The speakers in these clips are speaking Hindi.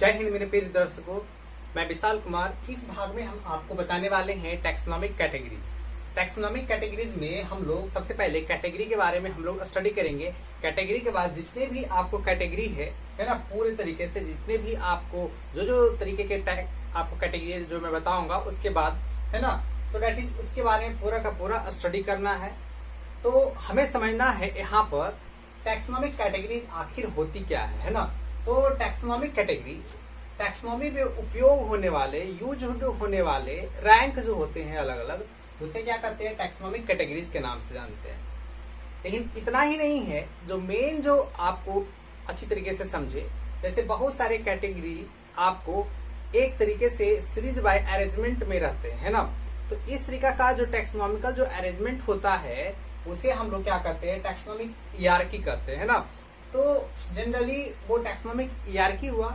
जय हिंद मेरे प्रिय दर्शकों, मैं विशाल कुमार। इस भाग में हम आपको बताने वाले हैं टैक्सोनॉमिक कैटेगरीज। टैक्सोनॉमिक कैटेगरीज में हम लोग सबसे पहले कैटेगरी के बारे में हम लोग स्टडी करेंगे। कैटेगरी के बाद जितने भी आपको कैटेगरी है ना, पूरे तरीके से जितने भी आपको जो तरीके के आपको कैटेगरी जो मैं बताऊंगा उसके बाद है ना, तो डेट इज उसके बारे में पूरा का पूरा स्टडी करना है। तो हमें समझना है यहाँ पर टैक्सोनॉमिक कैटेगरी आखिर होती क्या है ना। तो टैक्सोनॉमिक कैटेगरी, टैक्सोनॉमी में उपयोग होने वाले, यूज होने वाले रैंक जो होते हैं अलग अलग, उसे क्या कहते हैं, टैक्सोनॉमिक कैटेगरीज के नाम से जानते हैं। लेकिन इतना ही नहीं है, जो मेन जो आपको अच्छी तरीके से समझे, जैसे बहुत सारे कैटेगरी आपको एक तरीके से सीरीज बाय अरेंजमेंट में रहते हैं ना। तो इस तरीका का जो टैक्सोनॉमिकल जो अरेंजमेंट होता है उसे हम लोग क्या करते हैं, टैक्सोनॉमिक हियरार्की कहते हैं ना। तो जनरली वो टैक्सोनॉमिक हियरार्की हुआ।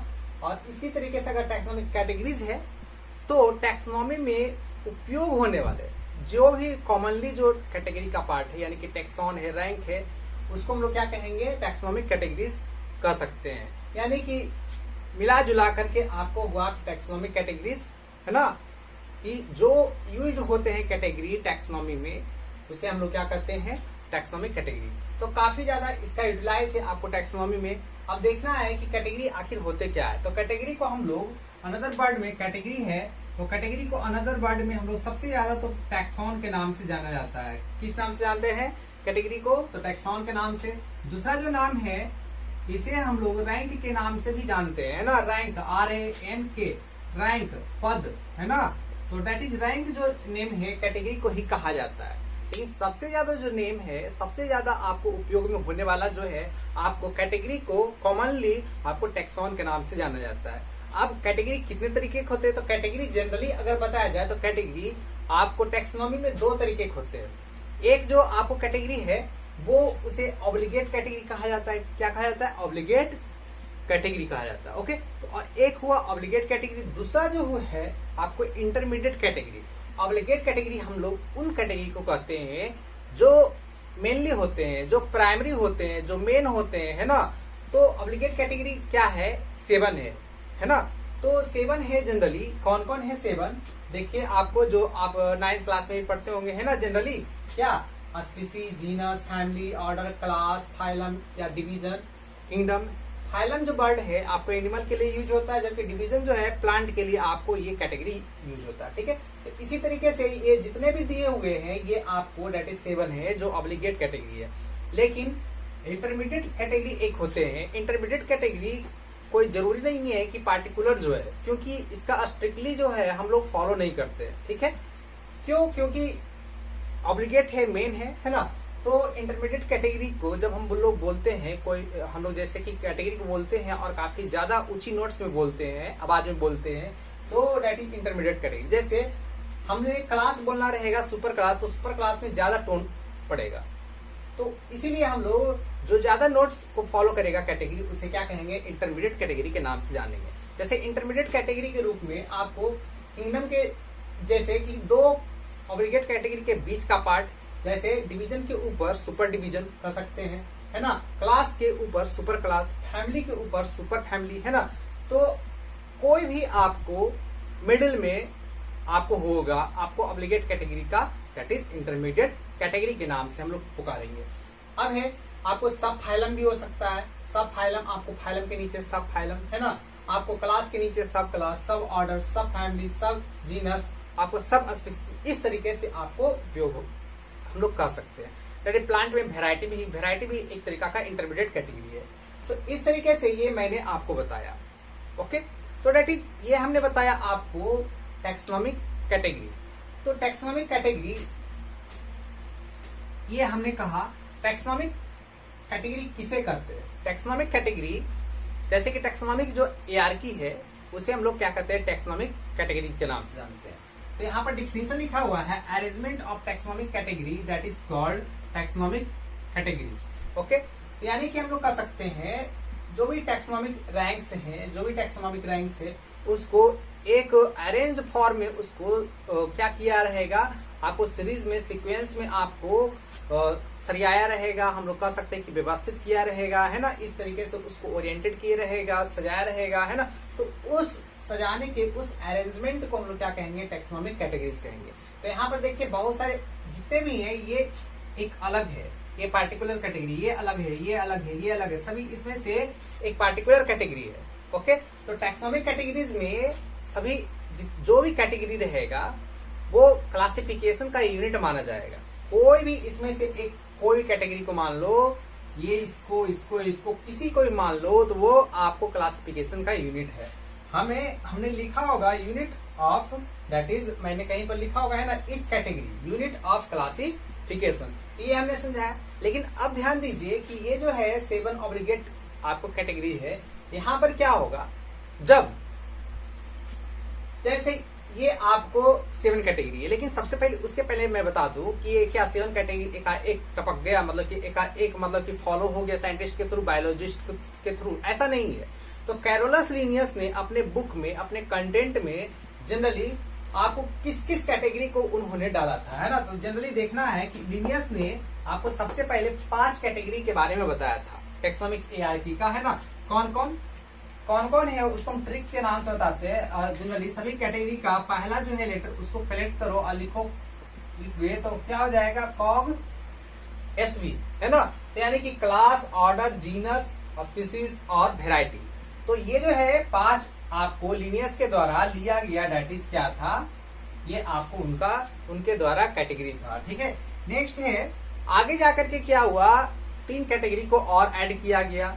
और इसी तरीके से अगर टैक्सोनॉमिक कैटेगरीज है तो टैक्सोनॉमी में उपयोग होने वाले जो भी कॉमनली जो कैटेगरी का पार्ट है, यानी कि टैक्सॉन है, रैंक है, उसको हम लोग क्या कहेंगे, टैक्सोनॉमिक कैटेगरीज कह सकते हैं। यानी कि मिला जुला करके आपको हुआ टैक्सोनॉमिक कैटेगरीज है ना, कि जो यूज होते हैं कैटेगरी टैक्सोनॉमी में, उसे हम लोग क्या करते हैं, टैक्सोनॉमिक कैटेगरी। तो काफी ज्यादा इसका यूटिलाइज है आपको टैक्सोनॉमी में। अब देखना है कि कैटेगरी आखिर होते क्या है। तो कैटेगरी को हम लोग अनदर वर्ड में, कैटेगरी है तो कैटेगरी को अनदर वर्ड में हम लोग सबसे ज्यादा तो टैक्सॉन के नाम से जाना जाता है। किस नाम से जानते हैं कैटेगरी को, तो टैक्सॉन के नाम से। दूसरा जो नाम है इसे हम लोग रैंक के नाम से भी जानते हैं ना, रैंक, RANK, रैंक, पद है ना। तो दैट इज रैंक जो नेम है कैटेगरी को ही कहा जाता है। लेकिन सबसे ज्यादा जो नेम है, सबसे ज्यादा आपको उपयोग में होने वाला जो है, आपको कैटेगरी को कॉमनली आपको टैक्सॉन के नाम से जाना जाता है। अब कैटेगरी कितने तरीके के होते हैं, तो कैटेगरी जनरली अगर बताया जाए तो कैटेगरी आपको टैक्सोनॉमी में दो तरीके के होते हैं। एक जो आपको कैटेगरी है वो उसे ऑब्लिगेट कैटेगरी कहा जाता है। क्या कहा जाता है, ऑब्लिगेट कैटेगरी कहा जाता है। ओके, तो और एक हुआ ऑब्लिगेट कैटेगरी। दूसरा जो है आपको इंटरमीडिएट कैटेगरी। ऑब्लिगेट कैटेगरी हम लोग उन कैटेगरी को कहते हैं जो मेनली होते हैं, जो प्राइमरी होते हैं, जो मेन होते हैं है ना। तो ऑब्लिगेट कैटेगरी क्या है, 7 है ना। तो 7 है जनरली। कौन कौन है 7, देखिए आपको जो आप 9th क्लास में भी पढ़ते होंगे है ना, जनरली क्या, स्पीसी, genus, family, order, class, phylum या डिवीजन, किंगडम। फाइलम जो बर्ड है आपको एनिमल के लिए यूज होता है, जबकि डिवीजन जो है प्लांट के लिए आपको ये कैटेगरी यूज होता है। ठीक है, तो इसी तरीके से ये जितने भी दिए हुए हैं ये आपको डेट इज 7 है जो ऑब्लिगेट कैटेगरी है। लेकिन इंटरमीडिएट कैटेगरी एक होते हैं। इंटरमीडिएट कैटेगरी कोई जरूरी नहीं है कि पार्टिकुलर जो है, क्योंकि इसका स्ट्रिक्टली जो है हम लोग फॉलो नहीं करते। ठीक है, क्यों, क्योंकि ऑब्लिगेट है, मेन है ना। तो इंटरमीडिएट कैटेगरी को जब हम लोग बोलते हैं, कोई हम लोग जैसे कि कैटेगरी को बोलते हैं और काफी ज्यादा ऊंची नोट्स में बोलते हैं, आवाज में बोलते हैं, तो डेट इज इंटरमीडिएट कैटेगरी। जैसे हमने क्लास बोलना रहेगा सुपर क्लास, तो सुपर क्लास में ज्यादा टोन पड़ेगा। तो इसीलिए हम लोग जो ज्यादा नोट्स को फॉलो करेगा कैटेगरी, उसे क्या कहेंगे, इंटरमीडिएट कैटेगरी के नाम से जानेंगे। जैसे इंटरमीडिएट कैटेगरी के रूप में आपको किंगडम के, जैसे कि दो ऑब्लिगेट कैटेगरी के बीच का पार्ट, जैसे डिवीजन के ऊपर सुपर डिवीजन कर सकते हैं है ना, क्लास के ऊपर सुपर क्लास, फैमिली के ऊपर सुपर फैमिली है ना। तो कोई भी आपको मिडिल में आपको होगा, आपको ऑब्लिगेट कैटेगरी का, दैट इज इंटरमीडिएट कैटेगरी के नाम से हम लोग पुकारेंगे। अब है आपको सब फाइलम भी हो सकता है। सब फाइलम, आपको फाइलम के नीचे सब फाइलम है ना, आपको क्लास के नीचे सब क्लास, सब ऑर्डर, सब फैमिली, सब जीनस, आपको सब स्पीसीज, इस तरीके से आपको उपयोग हो हम लोग कह सकते हैं। दैट प्लांट में वेराइटी भी एक तरीका का इंटरमीडिएट कैटेगरी है। तो इस तरीके से ये मैंने आपको बताया। ओके, तो दैट इज ये हमने बताया आपको टैक्सोनॉमिक कैटेगरी। तो टैक्सोनॉमिक कैटेगरी ये हमने कहा, टैक्सोनॉमिक कैटेगरी किसे करते हैं। टैक्सोनॉमिक कैटेगरी, जैसे कि टैक्सोनॉमिक जो हियरार्की है उसे हम लोग क्या कहते हैं, टैक्सोनॉमिक कैटेगरी के नाम से जानते हैं। तो यहाँ पर डिफिनेशन लिखा हुआ है, arrangement of taxonomic category that is called taxonomic categories. Okay, तो यानी कि हम लोग कह सकते हैं जो भी टैक्सोनॉमिक रैंक्स हैं, जो भी टैक्सोनॉमिक रैंक्स है उसको एक अरेंज फॉर्म में उसको क्या किया रहेगा, आपको सीरीज में सीक्वेंस में आपको सरियाया रहेगा, हम लोग कह सकते हैं कि व्यवस्थित किया रहेगा, है ना। इस तरीके से उसको ओरिएंटेड किए रहेगा, सजाया रहेगा, है ना। तो उस सजाने के उस अरेंजमेंट को हम लोग क्या कहेंगे, टैक्सोनॉमिक कैटेगरीज कहेंगे। तो यहाँ पर देखिए बहुत सारे जितने भी है ये एक अलग है, ये पार्टिकुलर कैटेगरी, ये अलग है, ये अलग है, ये अलग है, सभी इसमें से एक पार्टिकुलर कैटेगरी है। ओके, तो टैक्सोनॉमिक कैटेगरीज में सभी जो भी कैटेगरी रहेगा वो क्लासिफिकेशन का यूनिट माना जाएगा। कोई भी इसमें से एक कोई कैटेगरी को मान लो, ये इसको किसी को भी मान लो, तो वो आपको क्लासिफिकेशन का यूनिट है। हमने लिखा होगा यूनिट ऑफ, दैट इज मैंने कहीं पर लिखा होगा, है ना, each category unit of classification, ये हमने समझाया। लेकिन अब ध्यान दीजिए कि ये जो है 7 ऑब्लिगेट आपको कैटेगरी है, यहां पर क्या होगा, जब जैसे ये आपको 7 कैटेगरी है, लेकिन सबसे पहले उसके पहले मैं बता दूं कि ये क्या 7 कैटेगरी एक टपक गया, मतलब कि एक मतलब कि फॉलो हो गया साइंटिस्ट के थ्रू, बायोलॉजिस्ट के थ्रू, ऐसा नहीं है। तो कैरोलस लिनियस ने अपने बुक में, अपने कंटेंट में जनरली आपको किस किस कैटेगरी को उन्होंने डाला था, है ना। तो जनरली देखना है कि लिनियस ने आपको सबसे पहले 5 कैटेगरी के बारे में बताया था टैक्सोनॉमिक हायरार्की का, है ना। कौन कौन है उसको हम ट्रिक के नाम से बताते हैं। जनरली सभी कैटेगरी का पहला जो है लेटर उसको कलेक्ट करो और लिखो, तो क्या हो जाएगा, कॉग SV, है ना। तो यानी कि क्लास, ऑर्डर, जीनस, स्पीसीज और वेराइटी। तो ये जो है 5 आपको लिनियस के द्वारा लिया गया, डेट इज क्या था, ये आपको उनके द्वारा कैटेगरी था, ठीक है। नेक्स्ट है आगे जाकर के क्या हुआ, 3 कैटेगरी को और ऐड किया गया।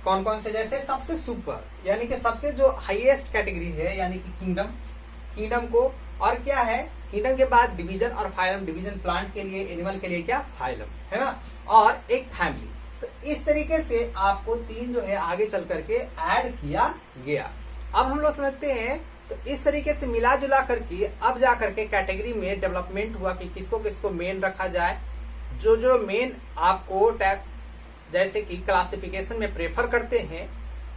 कौन कौन से, जैसे सबसे सुपर यानी कि सबसे जो हाईएस्ट कैटेगरी है, यानी कि किंगडम को, और क्या है, किंगडम के बाद डिवीजन और फाइलम, डिवीजन प्लांट के लिए, एनिमल के लिए क्या, फाइलम, है ना, और एक फैमिली। तो इस तरीके से आपको 3 जो है आगे चल करके ऐड किया गया। अब हम लोग समझते हैं, तो इस तरीके से मिला जुला करके अब जा करके कैटेगरी में डेवलपमेंट हुआ कि किसको किसको मेन रखा जाए। जो मेन आपको जैसे कि क्लासिफिकेशन में प्रेफर करते हैं,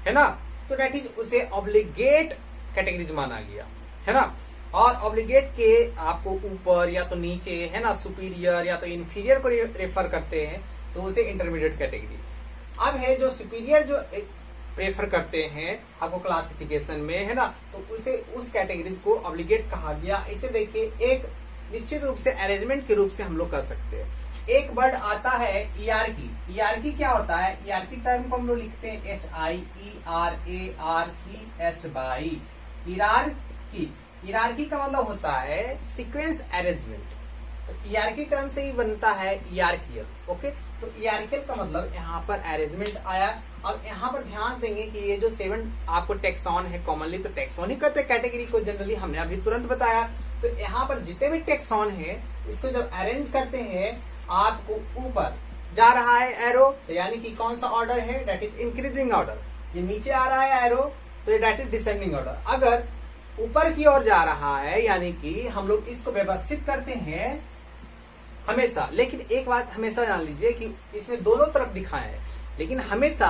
है ना, तो दैट इज उसे ऑब्लिगेट कैटेगरीज माना गया, है ना। और ऑब्लिगेट के आपको ऊपर या तो नीचे, है ना, सुपीरियर या तो इंफीरियर को रेफर करते हैं, तो उसे इंटरमीडिएट कैटेगरी। अब है जो सुपीरियर जो प्रेफर करते हैं आपको क्लासिफिकेशन में, है ना, तो उसे उस कैटेगरीज को ऑब्लिगेट कहा गया। इसे देखिए एक निश्चित रूप से अरेंजमेंट के रूप से हम लोग कर सकते हैं। एक वर्ड आता है ईआरकी। ईआरकी क्या होता है, ईआरकी टर्म को हम लोग लिखते हैं HIERARCH ईरारकी। ईरारकी का मतलब होता है सीक्वेंस अरेंजमेंट। तो ईआरकी टर्म से ही बनता है ईआरकियल। ओके, तो ईआरकियल का मतलब यहाँ पर अरेंजमेंट आया। अब यहाँ पर ध्यान देंगे कि ये जो 7 आपको टेक्सॉन है, कॉमनली तो टेक्सॉन ही कहते हैं कैटेगरी को, जनरली हमने अभी तुरंत बताया। तो यहाँ पर जितने भी टेक्सॉन है इसको जब अरेंज करते हैं, आपको ऊपर जा रहा है एरो, तो यानी कि कौन सा ऑर्डर है, दैट इज इंक्रीजिंग ऑर्डर। ये नीचे आ रहा है एरो, तो ये दैट इज डिसेंडिंग ऑर्डर। अगर ऊपर की ओर जा रहा है, यानी कि हम लोग इसको व्यवस्थित करते हैं हमेशा। लेकिन एक बात हमेशा जान लीजिए कि इसमें दोनों तरफ दिखाए है, लेकिन हमेशा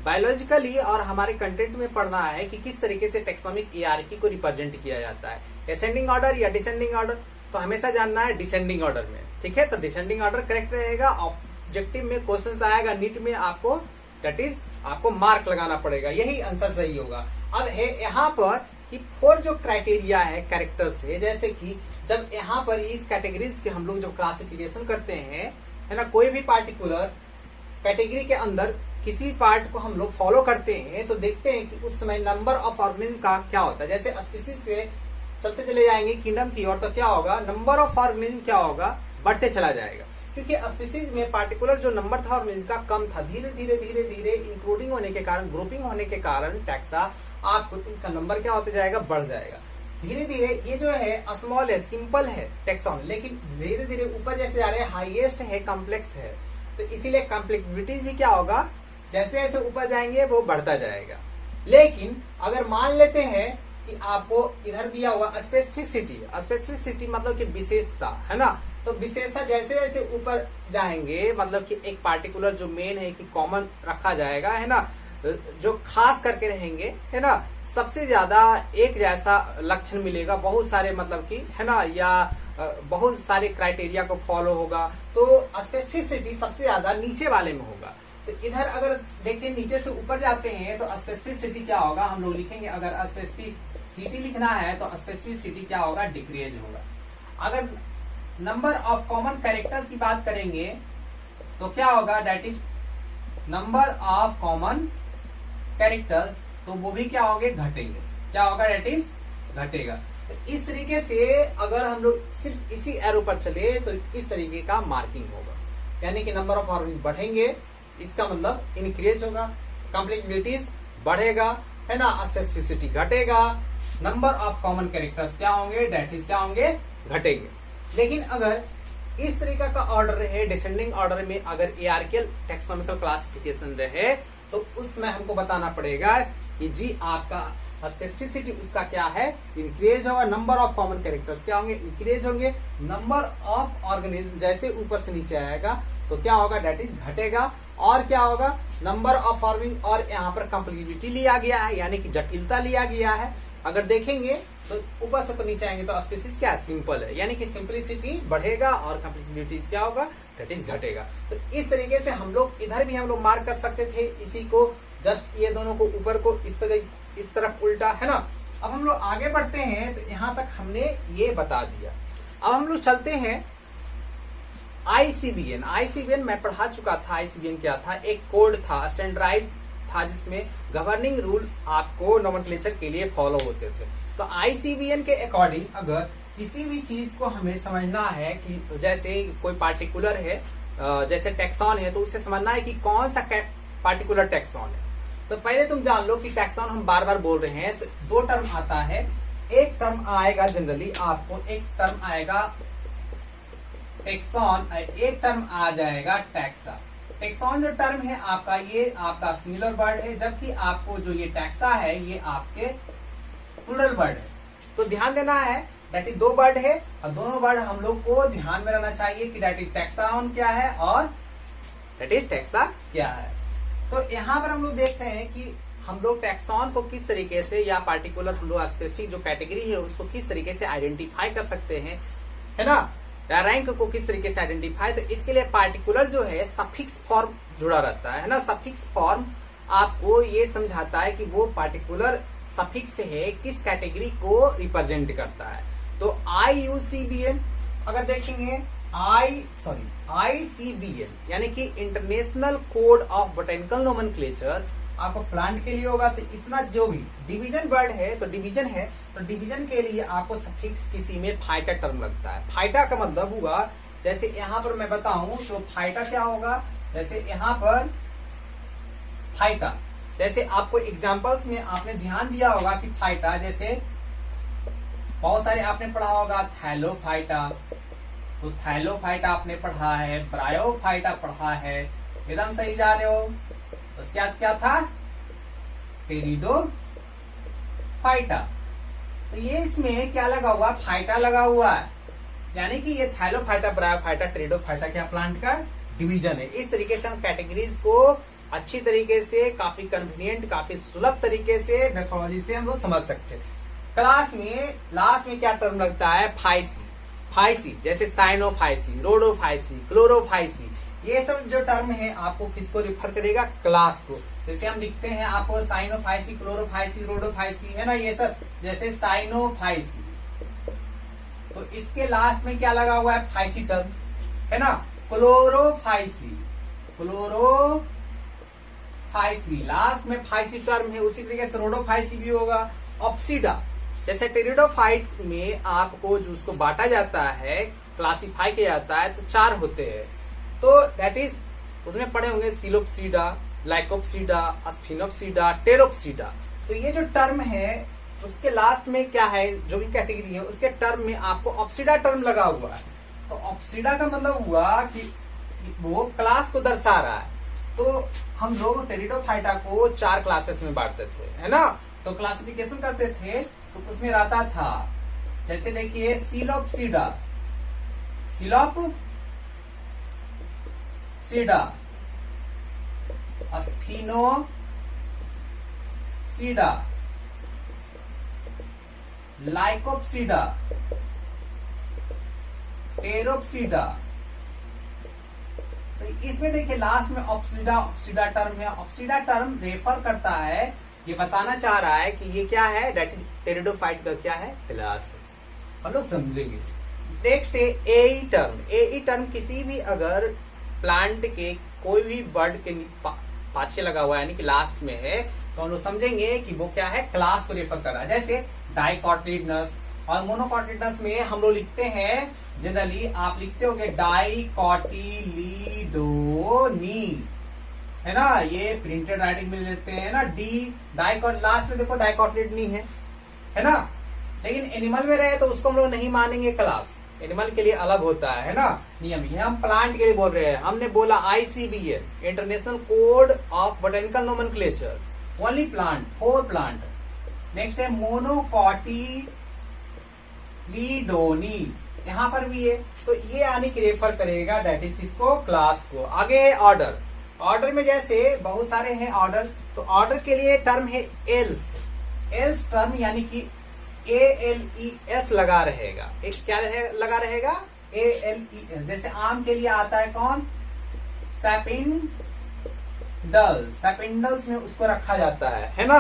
बायोलॉजिकली और हमारे कंटेंट में पढ़ना है कि किस तरीके से टैक्सोनॉमिक हायरार्की को रिप्रेजेंट किया जाता है, असेंडिंग ऑर्डर या डिसेंडिंग ऑर्डर। तो हमेशा जानना है डिसेंडिंग ऑर्डर में, ठीक है। तो डिसेंडिंग ऑर्डर करेक्ट रहेगा। ऑब्जेक्टिव में क्वेश्चन आएगा, नीट में आपको दैट इज आपको मार्क लगाना पड़ेगा, यही आंसर सही होगा। अब है यहाँ पर कि 4 जो क्राइटेरिया है कैरेक्टर से, जैसे कि जब यहाँ पर इस कैटेगरीज के हम लोग जब क्लासिफिकेशन करते हैं, है ना, कोई भी पार्टिकुलर कैटेगरी के अंदर किसी पार्ट को हम लोग फॉलो करते हैं, तो देखते हैं कि उस समय नंबर ऑफ ऑर्गेनिज्म का क्या होता है। जैसे स्पीसीज से चलते चले जाएंगे किंगडम की ओर, तो क्या होगा, नंबर ऑफ ऑर्गेनिज्म क्या होगा, बढ़ते चला जाएगा। क्योंकि स्पीसीज में पार्टिकुलर जो नंबर था ऑर्गेनिज्म का कम था, धीरे धीरे इंक्लूडिंग होने के कारण, ग्रुपिंग होने के कारण टैक्सा आपको इनका नंबर क्या होते जाएगा, बढ़ जाएगा धीरे धीरे। ये जो है स्मॉल है, सिंपल है टैक्सॉन, लेकिन धीरे धीरे ऊपर जैसे जा रहे हैं, हाईएस्ट है, कॉम्प्लेक्स है, तो इसीलिए कॉम्प्लेक्सिटी भी क्या होगा, जैसे जैसे ऊपर जाएंगे वो बढ़ता जाएगा। लेकिन अगर मान लेते हैं कि आपको इधर दिया हुआ स्पेसिफिसिटी मतलब कि विशेषता, है ना, तो विशेषता जैसे जैसे ऊपर जाएंगे, मतलब कि एक पार्टिकुलर जो मेन है कि कॉमन रखा जाएगा, है ना, जो खास करके रहेंगे, है ना, सबसे ज्यादा एक जैसा लक्षण मिलेगा, बहुत सारे मतलब कि, है ना, या बहुत सारे क्राइटेरिया को फॉलो होगा, तो स्पेसिफिसिटी सबसे ज्यादा नीचे वाले में होगा। तो इधर अगर देखिए नीचे से ऊपर जाते हैं तो स्पेसिफिसिटी क्या होगा, हम लोग लिखेंगे, अगर स्पेसिफिसिटी लिखना है तो स्पेसिफिसिटी क्या होगा, डिक्रीज होगा। अगर नंबर ऑफ कॉमन कैरेक्टर्स की बात करेंगे तो क्या होगा, that is number of common characters, तो वो भी क्या होंगे, घटेंगे। क्या होगा, दैट इज घटेगा। तो इस तरीके से अगर हम लोग सिर्फ इसी एरो पर चले तो इस तरीके का मार्किंग होगा, यानी कि नंबर ऑफ ऑर्गेनिज बढ़ेंगे, इसका मतलब इंक्रीज होगा, कॉम्प्लेक्सिटीज बढ़ेगा, है ना, स्पेसिफिसिटी घटेगा, नंबर ऑफ कॉमन कैरेक्टर्स क्या होंगे, दैट इज क्या होंगे, घटेंगे। लेकिन अगर इस तरीका का ऑर्डर रहे, डिसेंडिंग ऑर्डर में अगर एआरकेएल टैक्सोनॉमिकल क्लासिफिकेशन रहे, तो उसमें हमको बताना पड़ेगा कि जी आपका स्पेसिफिसिटी उसका क्या है, इंक्रीज होगा, नंबर ऑफ कॉमन कैरेक्टर्स क्या होंगे, इंक्रीज होंगे, नंबर ऑफ ऑर्गेनिज्म जैसे ऊपर से नीचे आएगा तो क्या होगा, दैट इज घटेगा, और क्या होगा, नंबर ऑफ फॉर्मिंग, और यहाँ पर कॉम्प्लेक्सिटी लिया गया है, यानी कि जटिलता लिया गया है। अगर देखेंगे तो ऊपर से तो नीचे आएंगे तो स्पीसीज क्या है, सिंपल है, यानी कि सिंपलिसिटी बढ़ेगा और कॉम्प्लेक्सिटी क्या होगा, दैट इज घटेगा। तो इस तरीके से हम लोग इधर भी हम लोग मार्क कर सकते थे, इसी को जस्ट ये दोनों को ऊपर को इस तरफ उल्टा, है ना। अब हम लोग आगे बढ़ते हैं तो यहाँ तक हमने ये बता दिया। अब हम लोग चलते हैं आईसीबीएन। आईसीबीएन मैं पढ़ा चुका था। आईसीबीएन क्या था, एक कोड था, स्टैंडर्डाइज था, जिसमें गवर्निंग रूल आपको नोमेनक्लेचर के लिए फॉलो होते थे। तो आईसीबीएन के अकॉर्डिंग अगर किसी भी चीज को हमें समझना है कि जैसे कोई पार्टिकुलर है, जैसे टैक्सॉन है, तो उसे समझना है कि कौन सा पार्टिकुलर टैक्सॉन है। तो पहले तुम जान लो कि टैक्सॉन हम बार बार बोल रहे हैं, तो दो टर्म आता है। एक टर्म आएगा जनरली आपको, एक टर्म आएगा टैक्सॉन, एक टर्म आ जाएगा टैक्सा। टैक्सॉन जो टर्म है आपका, ये आपका सिंगुलर वर्ड है, जबकि आपको जो ये टैक्सा है ये आपके प्लूरल वर्ड है। तो ध्यान देना है, दैट इज दो वर्ड है, और दोनों वर्ड हम लोग को ध्यान में रहना चाहिए कि दैट इज टैक्सॉन क्या है और दैट इज टैक्सा क्या है। तो यहाँ पर हम लोग देखते हैं कि हम लोग टैक्सॉन को किस तरीके से, या पार्टिकुलर हम लोग स्पेसिफिक जो कैटेगरी है उसको किस तरीके से आइडेंटिफाई कर सकते हैं, है ना, रैंक को किस तरीके से आइडेंटिफाई। तो इसके लिए पार्टिकुलर जो है सफिक्स फॉर्म जुड़ा रहता है ना। सफिक्स फॉर्म आपको ये समझाता है कि वो पार्टिकुलर सफिक्स है किस कैटेगरी को रिप्रेजेंट करता है। तो IUCBN अगर देखेंगे, ICBN यानी कि international code of botanical nomenclature, आपको प्लांट के लिए होगा। तो इतना जो भी डिवीजन वर्ड है तो डिवीजन है, तो डिवीजन के लिए आपको सफिक्स किसी में फाइटा टर्म लगता है। फाइटा का मतलब हुआ, जैसे यहाँ पर मैं बताऊं तो फाइटा क्या होगा, जैसे यहाँ पर फाइटा, जैसे आपको एग्जांपल्स में आपने ध्यान दिया होगा कि फाइटा, जैसे बहुत सारे आपने पढ़ा होगा थैलोफाइटा, तो थैलोफाइटा आपने पढ़ा है, ब्रायोफाइटा पढ़ा है, एकदम सही जा रहे हो। उसके बाद क्या था, टेरिडोफाइटा। तो ये इसमें क्या लगा हुआ, फाइटा लगा हुआ है, यानी कि ये थैलोफाइटा, ब्रायोफाइटा, टेरिडोफाइटा क्या प्लांट का डिवीजन है। इस तरीके से हम कैटेगरीज को अच्छी तरीके से, काफी कन्वीनियंट, काफी सुलभ तरीके से, मेथोडोलॉजी से हम लोग समझ सकते हैं। क्लास में लास्ट में क्या टर्म लगता है, फाइसी, जैसे साइनोफाइसी, रोडोफाइसी, क्लोरोफाइसी, ये सब जो टर्म है आपको किसको रिफर करेगा, क्लास को। जैसे हम लिखते हैं आपको साइनोफाइसी, क्लोरोफाइसी, रोडोफाइसी, है ना, ये सब। जैसे साइनोफाइसी, तो इसके लास्ट में क्या लगा हुआ है, फाइसी टर्म, है ना। क्लोरोफाइसी, लास्ट में फाइसी टर्म है। उसी तरीके से रोडोफाइसी भी होगा। ऑप्सिडा, जैसे टेरिडोफाइट में आपको जो उसको बांटा जाता है, क्लासिफाई किया जाता है, तो 4 होते हैं। तो दैट इज उसमें पढ़े होंगे सिलोप्सीडा, लाइकोप्सीडा, स्फिनोप्सीडा, टेरोप्सीडा। तो ये जो टर्म है उसके लास्ट में क्या है, जो भी कैटेगरी है उसके टर्म में आपको ऑप्सिडा टर्म लगा हुआ है। तो ऑप्सिडा का मतलब हुआ कि वो क्लास को दर्शा रहा है। तो हम लोग टेरिडोफाइटा को 4 क्लासेस में बांटते थे, है ना। तो क्लासिफिकेशन करते थे तो उसमें रहता था, जैसे देखिए सिलोप्सीडा, स्फिनोप्सीडा, लाइकोप्सीडा, लाइकोप्सीडा, टेरोप्सीडा। तो इसमें देखिए लास्ट में ऑप्सीडा, ऑप्सीडा टर्म है। ऑप्सीडा टर्म रेफर करता है, ये बताना चाह रहा है कि ये क्या है, टेरिडोफाइट का क्या है, क्लास है। हम लोग समझेंगे। नेक्स्ट है एई टर्म। एई टर्म किसी भी अगर प्लांट के कोई भी वर्ड के पाछे लगा हुआ है यानी कि लास्ट में है तो हम लोग समझेंगे कि वो क्या है, क्लास को रेफर कर रहा है। जैसे डाइकोटिलिडनस और मोनोकोटिलिडनस में हम लोग लिखते हैं, जनरली आप लिखते होंगे डाइकोटिलिडोनी, है ना, ये प्रिंटेड राइटिंग में लेते हैं ना डी, डाइकोट लास्ट में देखो डाइकोटिलिडनी है ना। लेकिन एनिमल में रहे तो उसको हम लोग नहीं मानेंगे क्लास, एनिमल के लिए अलग होता है ना नियम। ये हम प्लांट के लिए बोल रहे हैं। हमने बोला ICBN, international code of botanical nomenclature, only plant, 4 plant. Next है मोनोकोटिलीडोनी, यहां पर भी है तो ये यानी कि रेफर करेगा डेट इज किसको, क्लास को। आगे है ऑर्डर। ऑर्डर में जैसे बहुत सारे हैं ऑर्डर, तो ऑर्डर के लिए टर्म है एल्स। एल्स टर्म यानी कि ALES लगा रहेगा। एक क्या लगा रहेगा, ALES। जैसे आम के लिए आता है कौन, सैपिंडल, सैपिंडल्स में उसको रखा जाता है ना।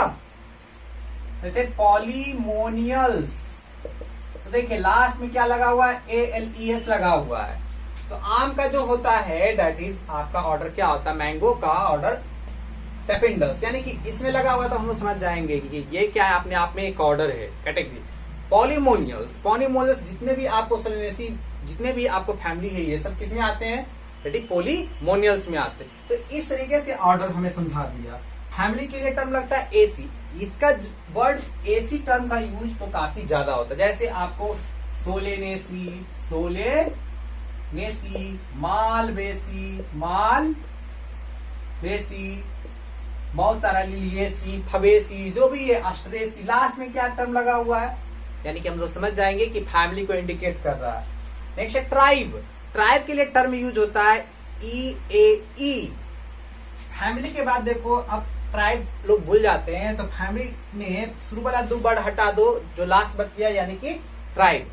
जैसे पॉलीमोनियल्स, तो देखिए लास्ट में क्या लगा हुआ है, ALES लगा हुआ है। तो आम का जो होता है दैट इज आपका ऑर्डर क्या होता है, मैंगो का ऑर्डर सेपिंडस, यानी कि इसमें लगा हुआ तो हम लोग समझ जाएंगे कि ये क्या है, अपने आप में एक ऑर्डर है, कैटेगरी। पॉलीमोनियल्स, पॉलीमोनियल्स जितने भी आपको सोलेनेसी, जितने भी आपको फैमिली है ये सब किस में आते हैं, पॉलीमोनियल्स में आते हैं। तो इस तरीके से ऑर्डर हमें समझा दिया। फैमिली के लिए टर्म लगता है AC। इसका वर्ड AC टर्म का यूज तो काफी ज्यादा होता है। जैसे आपको सोलेनेसी, सोलेनेसी, मालवेसी, मालवेसी, बहुत सारा लिलिएसी, फबेसी, जो भी है, अस्ट्रेसी, लास्ट में क्या टर्म लगा हुआ है, यानी कि हम लोग समझ जाएंगे कि फैमिली को इंडिकेट कर रहा है। नेक्स्ट है ट्राइब। ट्राइब के लिए टर्म यूज होता है EAE। फैमिली के बाद देखो अब ट्राइब लोग भूल जाते हैं, तो फैमिली में शुरू वाला 2 वर्ड हटा दो, जो लास्ट बच गया यानी कि ट्राइब,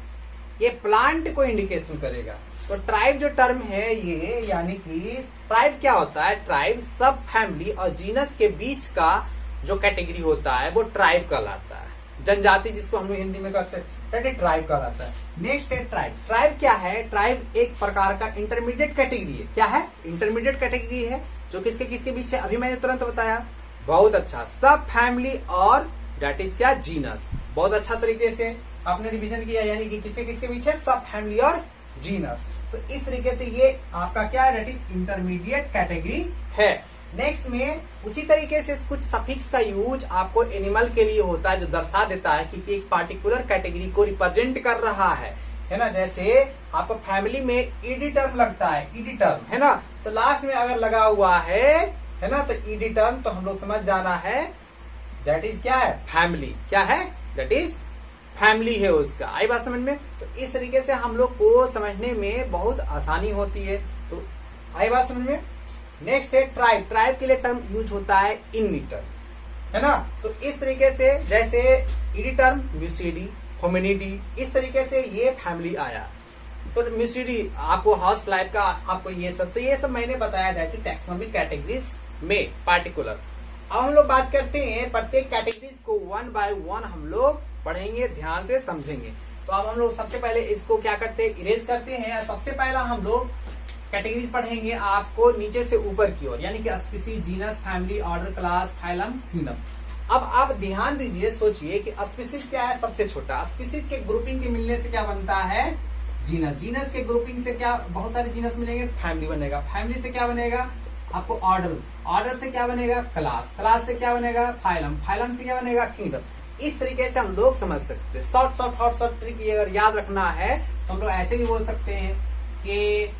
ये प्लांट को इंडिकेशन करेगा। तो ट्राइब जो टर्म है ये, यानी कि ट्राइब क्या होता है, ट्राइब सब फैमिली और जीनस के बीच का जो कैटेगरी होता है वो ट्राइब कहलाता है। जनजाति जिसको हम लोग हिंदी में कहते हैं ट्राइब कहलाता है। नेक्स्ट है ट्राइब। ट्राइब क्या है, ट्राइब एक प्रकार का इंटरमीडिएट कैटेगरी है। क्या है, इंटरमीडिएट कैटेगरी है, जो किसके किसके बीच है, अभी मैंने तुरंत बताया। बहुत अच्छा, सब फैमिली और दैट इज क्या, जीनस। बहुत अच्छा तरीके से आपने रिवीजन किया, यानी कि किसके किसके बीच है, सब फैमिली और जीनस। तो इस तरीके से ये आपका क्या है, दैट इज इंटरमीडिएट कैटेगरी है। नेक्स्ट में उसी तरीके से कुछ सफिक्स का यूज आपको एनिमल के लिए होता है, जो दर्शा देता है कि एक पार्टिकुलर कैटेगरी को रिप्रेजेंट कर रहा है ना। जैसे आपको फैमिली में ईडी टर्म लगता है, ईडी टर्म, है ना, तो लास्ट में अगर लगा हुआ है ना, तो ईडी टर्म, तो हम लोग समझ जाना है दैट इज क्या है, फैमिली। क्या है, दैट इज फैमिली है उसका। आई बात समझ में। तो इस तरीके से हम लोग को समझने में बहुत आसानी होती है। तो आई बात समझ में। नेक्स्ट है ट्राइब। ट्राइब के लिए टर्म यूज होता है इनिटर, है ना। तो इस तरीके से जैसे ईडी टर्म, म्यूसिडी, होमिनिडी, इस तरीके से ये फैमिली आया। तो म्यूसिडी आपको हाउस फ्लाई का, आपको ये सब, तो ये सब मैंने बताया दैट इज टैक्सोनॉमिक कैटेगरीज में पार्टिकुलर। अब हम लोग बात करते हैं प्रत्येक कैटेगरीज को 1 by 1 हम लोग पढ़ेंगे, ध्यान से समझेंगे। तो अब हम लोग सबसे पहले इसको क्या करते हैं, इरेज करते हैं। सबसे पहला हम लोग कैटेगरीज पढ़ेंगे आपको नीचे से ऊपर की ओर, यानी कि species, genus, family, order, class, phylum, kingdom. अब आप ध्यान दीजिए, सोचिए कि स्पीसीज क्या है, सबसे छोटा। स्पीसीज के ग्रुपिंग के मिलने से क्या बनता है, जीनस। जीनस के ग्रुपिंग से क्या, बहुत सारे जीनस मिलेंगे, फैमिली बनेगा। फैमिली से क्या बनेगा आपको, ऑर्डर। ऑर्डर से क्या बनेगा, क्लास। क्लास से क्या बनेगा, फाइलम। फाइलम से क्या बनेगा, किंगडम। इस तरीके से हम लोग समझ सकते हैं। शॉर्ट ट्रिक ये अगर याद रखना है तो हम लोग ऐसे भी बोल सकते हैं, KPCOFGS।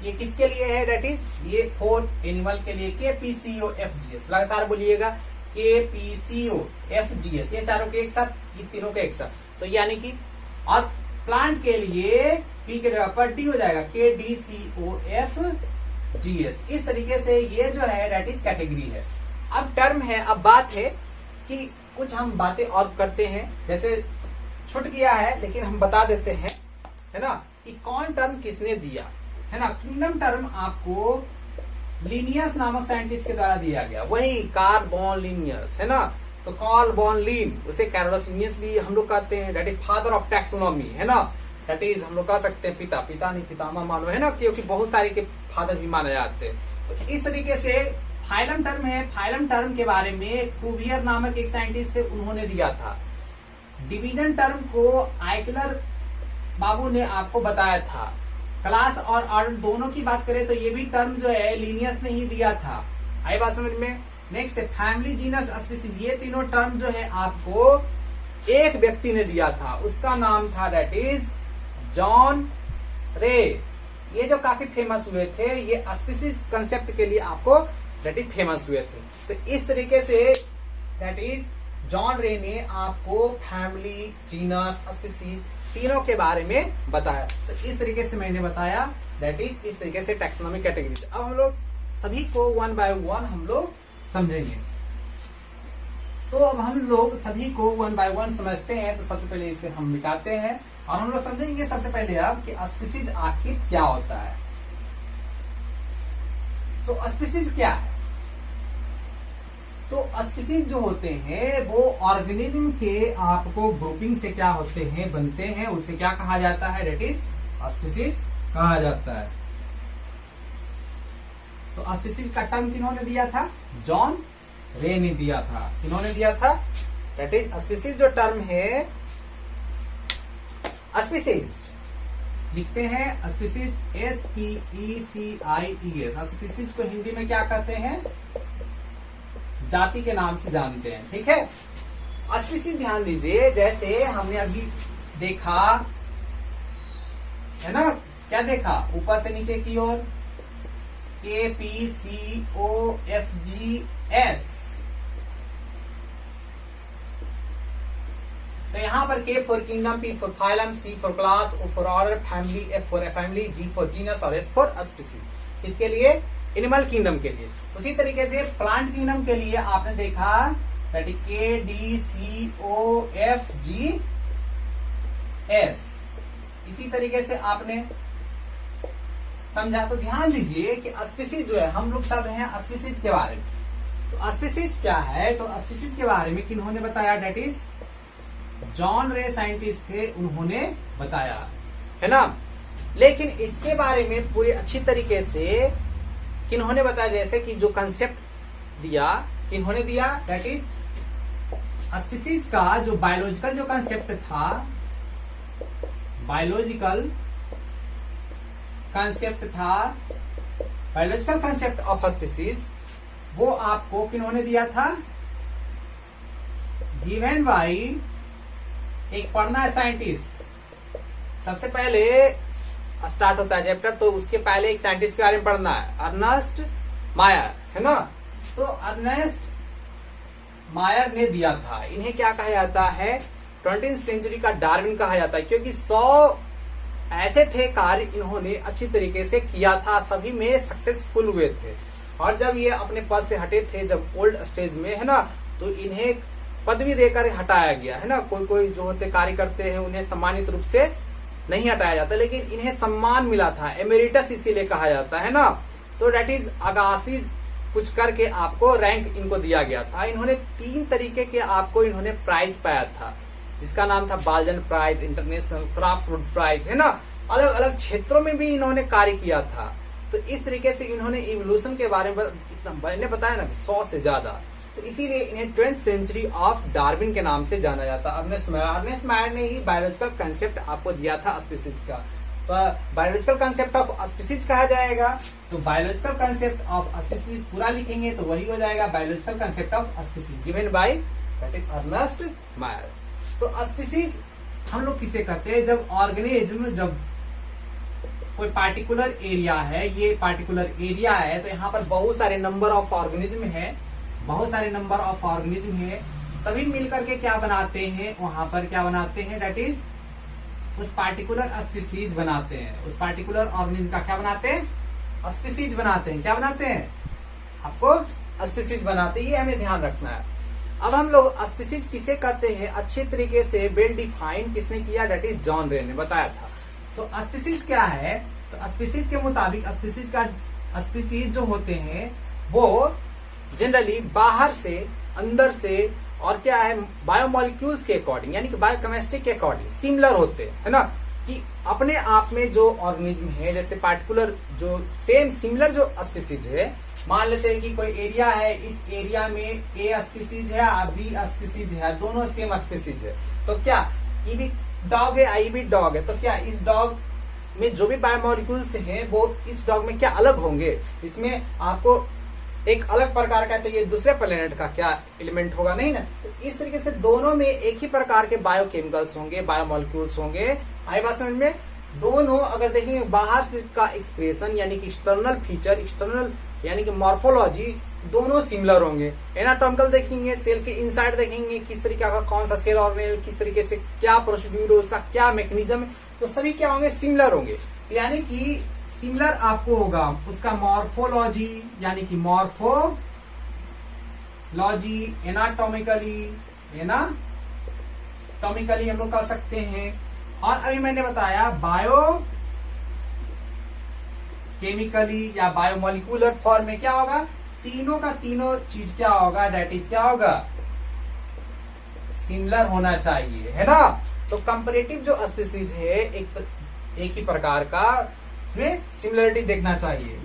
ये किसके लिए है, दैट इज ये 4 एनिमल के लिए, KPCOFGS। लगातार बोलिएगा, KPCOFGS। ये चारों के एक साथ, ये तीनों के एक साथ। तो यानी कि और प्लांट के लिए P के जगह पर D हो जाएगा, KDCOFG। जीएस। इस तरीके से ये जो है दैट इज कैटेगरी है। अब टर्म है, अब बात है कि कुछ हम बातें और करते हैं, जैसे छूट गया है लेकिन हम बता देते हैं, है ना, कि कौन टर्म किसने दिया, है ना। किंगडम टर्म आपको लिनियस नामक साइंटिस्ट के द्वारा दिया गया, वही कार्ल बॉन लिनियस, है ना। तो कार्ल बॉन लिन, उसे कैरोलस लिनियस भी हम लोग कहते हैं, that is father of taxonomy, है ना। दैट इज हम लोग कह सकते हैं पिता नहीं पितामह मानो, है ना, क्योंकि बहुत सारे के फादर भी माने जाते हैं। तो इस तरीके से फाइलम टर्म है। फाइलम टर्म के बारे में कुवियर नामक एक साइंटिस्ट थे, उन्होंने दिया था। डिवीजन टर्म को आइकलर बाबू ने आपको बताया था। क्लास और ऑर्डर दोनों की बात करें तो ये भी टर्म जो है लिनियस ने ही दिया था। आई बात समझ में। नेक्स्ट है फैमिली, जीनस, स्पीसीज। ये तीनों टर्म जो है आपको एक व्यक्ति ने दिया था, उसका नाम था दैट इज जॉन रे। ये जो काफी फेमस हुए थे, ये स्पीसीज कंसेप्ट के लिए आपको दैट इज फेमस हुए थे। तो इस तरीके से दैट इज जॉन रे ने आपको फैमिली, जीनस, स्पीसीज तीनों के बारे में बताया। तो इस तरीके से मैंने बताया दैट इज इस तरीके से टैक्सोनॉमिक कैटेगरीज। अब हम लोग सभी को वन बाय वन हम लोग समझेंगे। तो अब हम लोग सभी को वन बाय वन समझते हैं। तो सबसे पहले इसे हम मिटाते हैं और हम लोग समझेंगे सबसे पहले अब कि स्पीसीज आखिर क्या होता है। तो स्पीसीज क्या है? तो स्पीसीज जो होते हैं वो ऑर्गेनिज्म के आपको ग्रुपिंग से क्या होते हैं, बनते हैं, उसे क्या कहा जाता है, दैट इज स्पीसीज कहा जाता है। तो स्पीसीज का टर्म किन्होंने दिया था? जॉन रे ने दिया था। किन्होंने दिया था? दैट इज स्पीसीज जो टर्म है, स्पीसीज लिखते हैं स्पीसीज SPECIES। स्पीसीज को हिंदी में क्या कहते हैं? जाति के नाम से जानते हैं, ठीक है। स्पीसीज ध्यान दीजिए, जैसे हमने अभी देखा है ना, क्या देखा ऊपर से नीचे की ओर, KPCOFGS। तो यहां पर K for kingdom, P for phylum, C for class, O for order, family, F for family, G for genus और S फॉर स्पीसीज। इसके लिए एनिमल किंगडम के लिए। उसी तरीके से प्लांट किंगडम के लिए आपने देखा KDCOFGS। इसी तरीके से आपने समझा। तो ध्यान दीजिए कि स्पीसीज जो है, हम लोग सब हैं स्पीसीज के बारे में। तो स्पीसीज क्या है? तो स्पीसीज के बारे में किन्होंने बताया? दैट इज जॉन रे साइंटिस्ट थे, उन्होंने बताया, है ना। लेकिन इसके बारे में पूरी अच्छी तरीके से किन्होंने बताया? जैसे कि जो कंसेप्ट दिया, किन्होंने दिया? दैट इज स्पीसीज का जो बायोलॉजिकल जो कंसेप्ट था, बायोलॉजिकल कंसेप्ट ऑफ स्पीसीज, वो आपको किन्होंने दिया था? गिवन बाय एक पढ़ना है साइंटिस्ट। सबसे पहले स्टार्ट होता है चैप्टर, तो उसके पहले एक साइंटिस्ट के बारे में पढ़ना है, अर्नेस्ट मायर, है ना। तो अर्नेस्ट मायर ने दिया था। इन्हें क्या कहा जाता है? 20वीं सेंचुरी का डार्विन कहा जाता है, क्योंकि 100 ऐसे थे कार्य इन्होंने अच्छी तरीके से किया था, सभी में सक्सेसफुल हुए थे। और जब ये अपने पद से हटे थे, जब ओल्ड स्टेज में, है ना, तो इन्हें पदवी देकर हटाया गया, है ना। कोई जो होते कार्य करते हैं उन्हें सम्मानित रूप से नहीं हटाया जाता, लेकिन इन्हें सम्मान मिला था, एमेरिटस इसीलिए कहा जाता है ना। तो दैट इज अगासीज कुछ करके आपको रैंक इनको दिया गया था। इन्होंने 3 तरीके के आपको इन्होंने प्राइज पाया था, जिसका नाम था Balzan prize, international Crafoord prize, है ना। अलग अलग क्षेत्रों में भी इन्होंने कार्य किया था। तो इस तरीके से इन्होंने इवोल्यूशन के बारे में इतना मैंने बताया ना कि 100 से ज्यादा। तो इसीलिए इन्हें 20th सेंचुरी ऑफ डार्विन के नाम से जाना जाता है। अर्नेस्ट मायर ने ही बायोलॉजिकल कंसेप्ट आपको दिया था स्पीसीज का। तो बायोलॉजिकल कंसेप्ट ऑफ स्पीसीज कहा जाएगा। तो बायोलॉजिकल कंसेप्ट ऑफ स्पीसीज पूरा लिखेंगे तो वही हो जाएगा biological concept of species given by that is Ernst Mayr. तो स्पीसीज हम लोग किसे कहते हैं? जब ऑर्गेनिज्म, जब कोई पार्टिकुलर एरिया है, ये पार्टिकुलर एरिया है, तो यहाँ पर बहुत सारे नंबर ऑफ ऑर्गेनिज्म है, सभी मिलकर के क्या बनाते हैं? वहां पर क्या बनाते हैं? दैट इज उस पार्टिकुलर स्पीसीज बनाते हैं, उस पार्टिकुलर ऑर्गेनिज्म का क्या बनाते हैं? स्पीसीज बनाते हैं। क्या बनाते हैं? आपको स्पीसीज बनाते हैं, ये हमें ध्यान रखना है। अब हम लोग स्पीसीज किसे कहते हैं अच्छे तरीके से वेल डिफाइन किसने किया? दैट इज जॉन रे ने बताया था। तो स्पीसीज क्या है? तो स्पीसीज के मुताबिक स्पीसीज जो होते हैं वो जनरली बाहर से, अंदर से और क्या है, बायोमोलिक्यूल्स के अकॉर्डिंग यानी कि बायोकेमिस्ट्री के अकॉर्डिंग सिमिलर होते हैं, है ना, कि अपने आप में जो ऑर्गेनिज्म है, जैसे पार्टिकुलर जो सेम सिमिलर जो स्पीसीज है, मान लेते हैं कि कोई एरिया है, इस एरिया में ए स्पीसीज है, बी स्पीसीज है, दोनों सेम स्पीसीज है, तो क्या ई भी डॉग है, आई भी डॉग है, तो क्या इस डॉग में जो भी बायोमोलिक्यूल्स हैं वो इस डॉग में क्या अलग होंगे? इसमें आपको एक अलग प्रकार का, तो ये दूसरे प्लेनेट का क्या एलिमेंट होगा? नहीं ना। तो इस तरीके से दोनों में एक ही प्रकार के बायोकेमिकल्स होंगे, बायोमोलिक्यूल्स होंगे। आई बात समझ में? दोनों अगर देखेंगे बाहर से का एक्सप्रेशन यानी कि एक्सटर्नल फीचर, एक्सटर्नल यानी कि मॉर्फोलॉजी, दोनों सिमिलर होंगे। एनाटॉमिकल देखेंगे, सेल के इनसाइड देखेंगे किस तरीके का कौन सा सेल ऑर्गेनेल, किस तरीके से क्या प्रोसीड्यूर है, उसका क्या मैकेनिज्म है, तो सभी क्या होंगे? सिमिलर होंगे। यानी कि सिमिलर आपको होगा उसका मॉर्फोलॉजी यानी कि मॉर्फोलॉजी, एनाटॉमिकली हम लोग कह सकते हैं। और अभी मैंने बताया बायो केमिकली या बायोमोलिकुलर फॉर्म में क्या होगा? तीनों का तीनों चीज क्या होगा? दैट इज क्या होगा? सिमिलर होना चाहिए, है ना। तो कंपैरेटिव जो स्पीसीज है एक ही प्रकार का, उसमें सिमिलरिटी देखना चाहिए।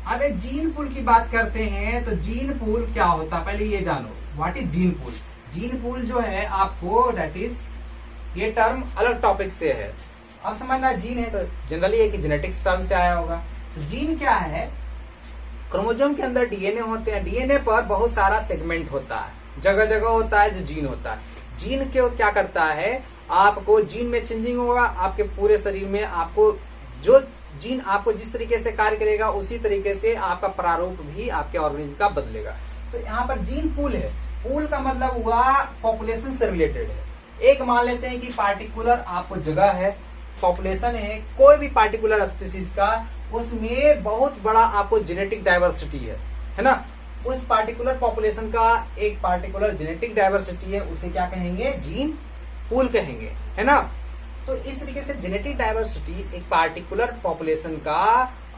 अब एक जीन पूल की बात करते हैं, तो जीन पूल क्या होता है पहले ये जानो। What is gene pool? Gene pool जो है आपको दैट इज, ये टर्म अलग टॉपिक से है। अब समझना, जीन है तो जनरली एक जेनेटिक्स टर्म से आया होगा। तो जीन क्या है? क्रोमोसोम के अंदर डीएनए होते हैं, डीएनए पर बहुत सारा सेगमेंट होता है, जगह जगह होता है जो जीन होता है। जीन क्यों क्या करता है? आपको जीन में चेंजिंग होगा, आपके पूरे शरीर में आपको जो जीन आपको जिस तरीके से कार्य करेगा उसी तरीके से आपका प्रारूप भी आपके ऑर्गेनिज्म का बदलेगा। तो यहाँ पर जीन पूल है। पूल का मतलब हुआ पॉपुलेशन से रिलेटेड है। एक मान लेते हैं कि पार्टिकुलर आपको जगह है, पॉपुलेशन है, कोई भी पार्टिकुलर स्पीसीज का, उसमें बहुत बड़ा आपको जेनेटिक डाइवर्सिटी है ना। उस पार्टिकुलर पॉपुलेशन का एक पार्टिकुलर जेनेटिक डाइवर्सिटी है, उसे क्या कहेंगे? जीन पूल कहेंगे, है ना। तो इस तरीके से जेनेटिक डाइवर्सिटी एक पार्टिकुलर पॉपुलेशन का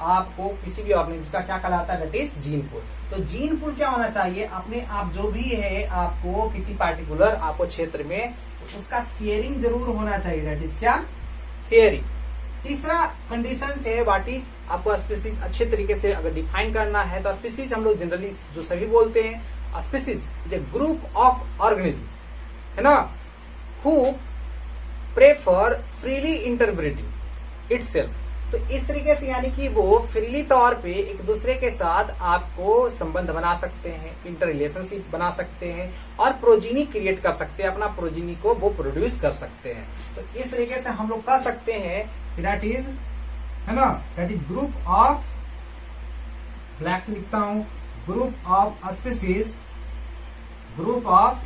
आपको किसी भी ऑर्गेनिज्म का क्या कहलाता है? That is gene pool. तो जीन पूल क्या होना चाहिए? अपने आप जो भी है आपको किसी पार्टिकुलर आपको क्षेत्र में, तो उसका शेयरिंग जरूर होना चाहिए। दैट इज क्या? शेयरिंग। तीसरा कंडीशन है व्हाट इज, आपको स्पीसीज अच्छे तरीके से अगर डिफाइन करना है तो स्पीसीज हम लोग जनरली जो सभी बोलते हैं, species is a group of organism, है ना, who prefer freely interbreeding itself. तो इस तरीके से यानी कि वो फ्रीली तौर पे एक दूसरे के साथ आपको संबंध बना सकते हैं, इंटर रिलेशनशिप बना सकते हैं और प्रोजीनी क्रिएट कर सकते हैं, अपना प्रोजीनी को वो प्रोड्यूस कर सकते हैं। तो इस तरीके से हम लोग कह सकते हैं दैट इज, है ना, that is group of, black से लिखता हूं, group of species, group of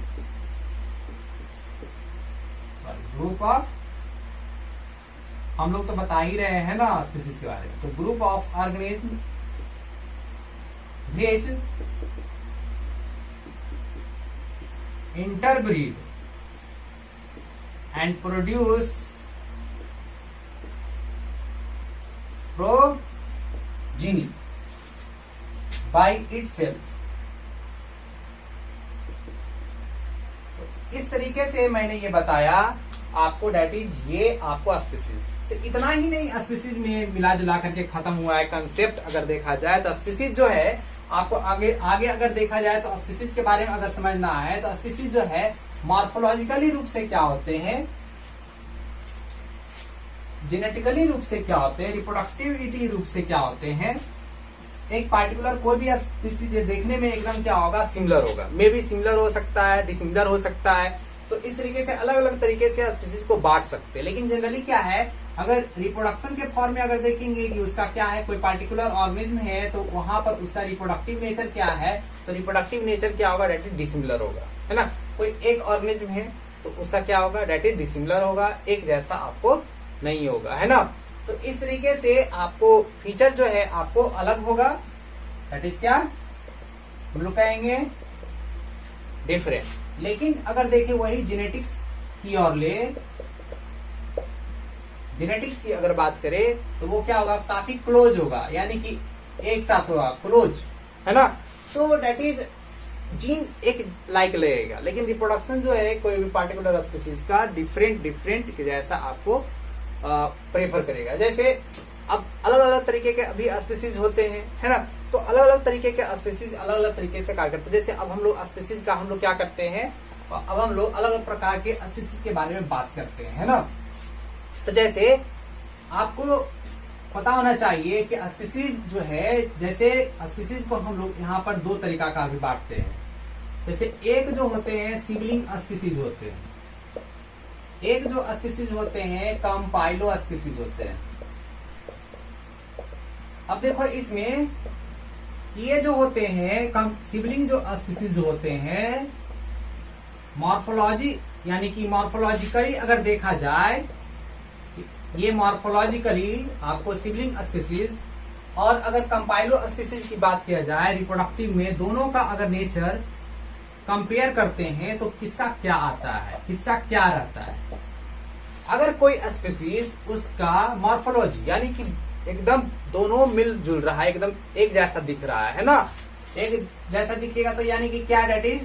हम लोग तो बता ही रहे हैं ना स्पीसीज के बारे में। तो group of organism which interbreed and produce progeny by itself. इस तरीके से मैंने ये बताया आपको, दैट इज ये आपको स्पीसीज। तो इतना ही नहीं, स्पीसीज में मिला जुला करके खत्म हुआ है कंसेप्ट। अगर देखा जाए तो स्पीसीज जो है आपको आगे अगर देखा जाए तो स्पीसीज के बारे में अगर समझना है तो स्पीसीज जो है मॉर्फोलॉजिकली रूप से क्या होते हैं, जेनेटिकली रूप से क्या होते हैं, रिप्रोडक्टिविटी रूप से क्या होते हैं। एक पार्टिकुलर कोई भी स्पीसीज देखने में एकदम क्या होगा? सिमिलर होगा। मे भी सिमिलर हो सकता है, डिसिमिलर हो सकता है। तो इस तरीके से अलग अलग तरीके से स्पीसीज को बांट सकते हैं। लेकिन जनरली क्या है, अगर रिप्रोडक्शन के फॉर्म में अगर देखेंगे कि उसका क्या है, कोई पार्टिकुलर ऑर्गेनिज्म है तो वहां पर उसका रिप्रोडक्टिव नेचर क्या है, तो रिप्रोडक्टिव नेचर क्या होगा? दैट इज डिसिमिलर होगा, है ना। कोई एक ऑर्गेनिज्म है तो उसका क्या होगा? दैट इज डिसिमिलर होगा, एक जैसा आपको नहीं होगा, है ना। तो इस तरीके से आपको फीचर जो है आपको अलग होगा, दैट इज क्या हम लोग कहेंगे डिफरेंट। लेकिन अगर देखें वही जेनेटिक्स की ओर ले, जेनेटिक्स की अगर बात करें तो वो क्या होगा, काफी क्लोज होगा, यानी कि एक साथ होगा, क्लोज, है ना। तो दैट इज जीन एक लाइक लगेगा, लेकिन रिप्रोडक्शन जो है कोई भी पार्टिकुलर स्पीसीज का डिफरेंट जैसा आपको प्रेफर करेगा। जैसे अब अलग अलग तरीके के अभी स्पीसीज होते हैं, है ना। तो अलग अलग तरीके के स्पीसीज अलग अलग तरीके से कार्य करते हैं। जैसे अब हम लोग स्पीसीज का हम लोग क्या करते हैं, अब हम लोग अलग अलग प्रकार के स्पीसीज के बारे में बात करते हैं, है ना। तो जैसे आपको पता होना चाहिए कि स्पीसीज जो है, जैसे स्पीसीज को हम लोग यहाँ पर दो तरीका का भी बांटते हैं। जैसे एक जो होते हैं सिबलिंग स्पीसीज होते हैं, एक जो स्पीसीज होते हैं कंपाइलो स्पीसीज होते हैं। अब देखो इसमें ये जो होते हैं सिबलिंग जो स्पीसीज होते हैं, मॉर्फोलॉजी यानी कि मॉर्फोलॉजिकली अगर देखा जाए, ये मॉर्फोलॉजिकली आपको सिबलिंग स्पीसीज, और अगर कंपाइलो स्पीसीज की बात किया जाए रिप्रोडक्टिव में, दोनों का अगर नेचर कंपेयर करते हैं तो किसका क्या आता है, किसका क्या रहता है। अगर कोई स्पीसीज उसका मॉर्फोलॉजी यानी कि एकदम दोनों मिलजुल रहा है, एकदम एक जैसा दिख रहा है ना, एक जैसा दिखेगा तो यानी कि क्या, डेट इज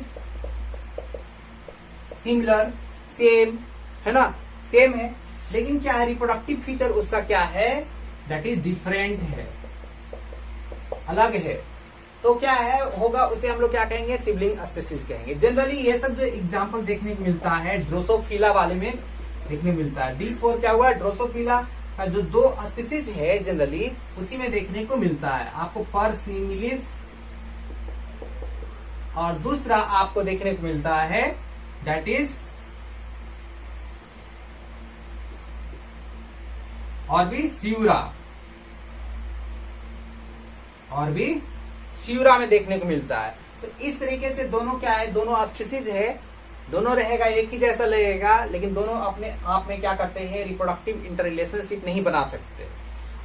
सिमिलर, सेम, है ना, सेम है। लेकिन क्या है, रिप्रोडक्टिव फीचर उसका क्या है, दैट इज डिफरेंट है, अलग है। तो क्या है होगा, उसे हम लोग क्या कहेंगे, सिबलिंग स्पीसीज कहेंगे। जनरली ये सब जो एग्जांपल देखने को मिलता है ड्रोसोफिला वाले में देखने मिलता है। D4 क्या हुआ, ड्रोसोफिला का जो दो स्पीसीज है जनरली उसी में देखने को मिलता है आपको, परसिमिलिस, और दूसरा आपको देखने को मिलता है दैट इज और भी सियूरा में देखने को मिलता है। तो इस तरीके से दोनों क्या है, दोनों स्पीसीज है, दोनों रहेगा एक ही जैसा लगेगा, लेकिन दोनों अपने आप में क्या करते हैं, रिप्रोडक्टिव इंटर रिलेशनशिप नहीं बना सकते।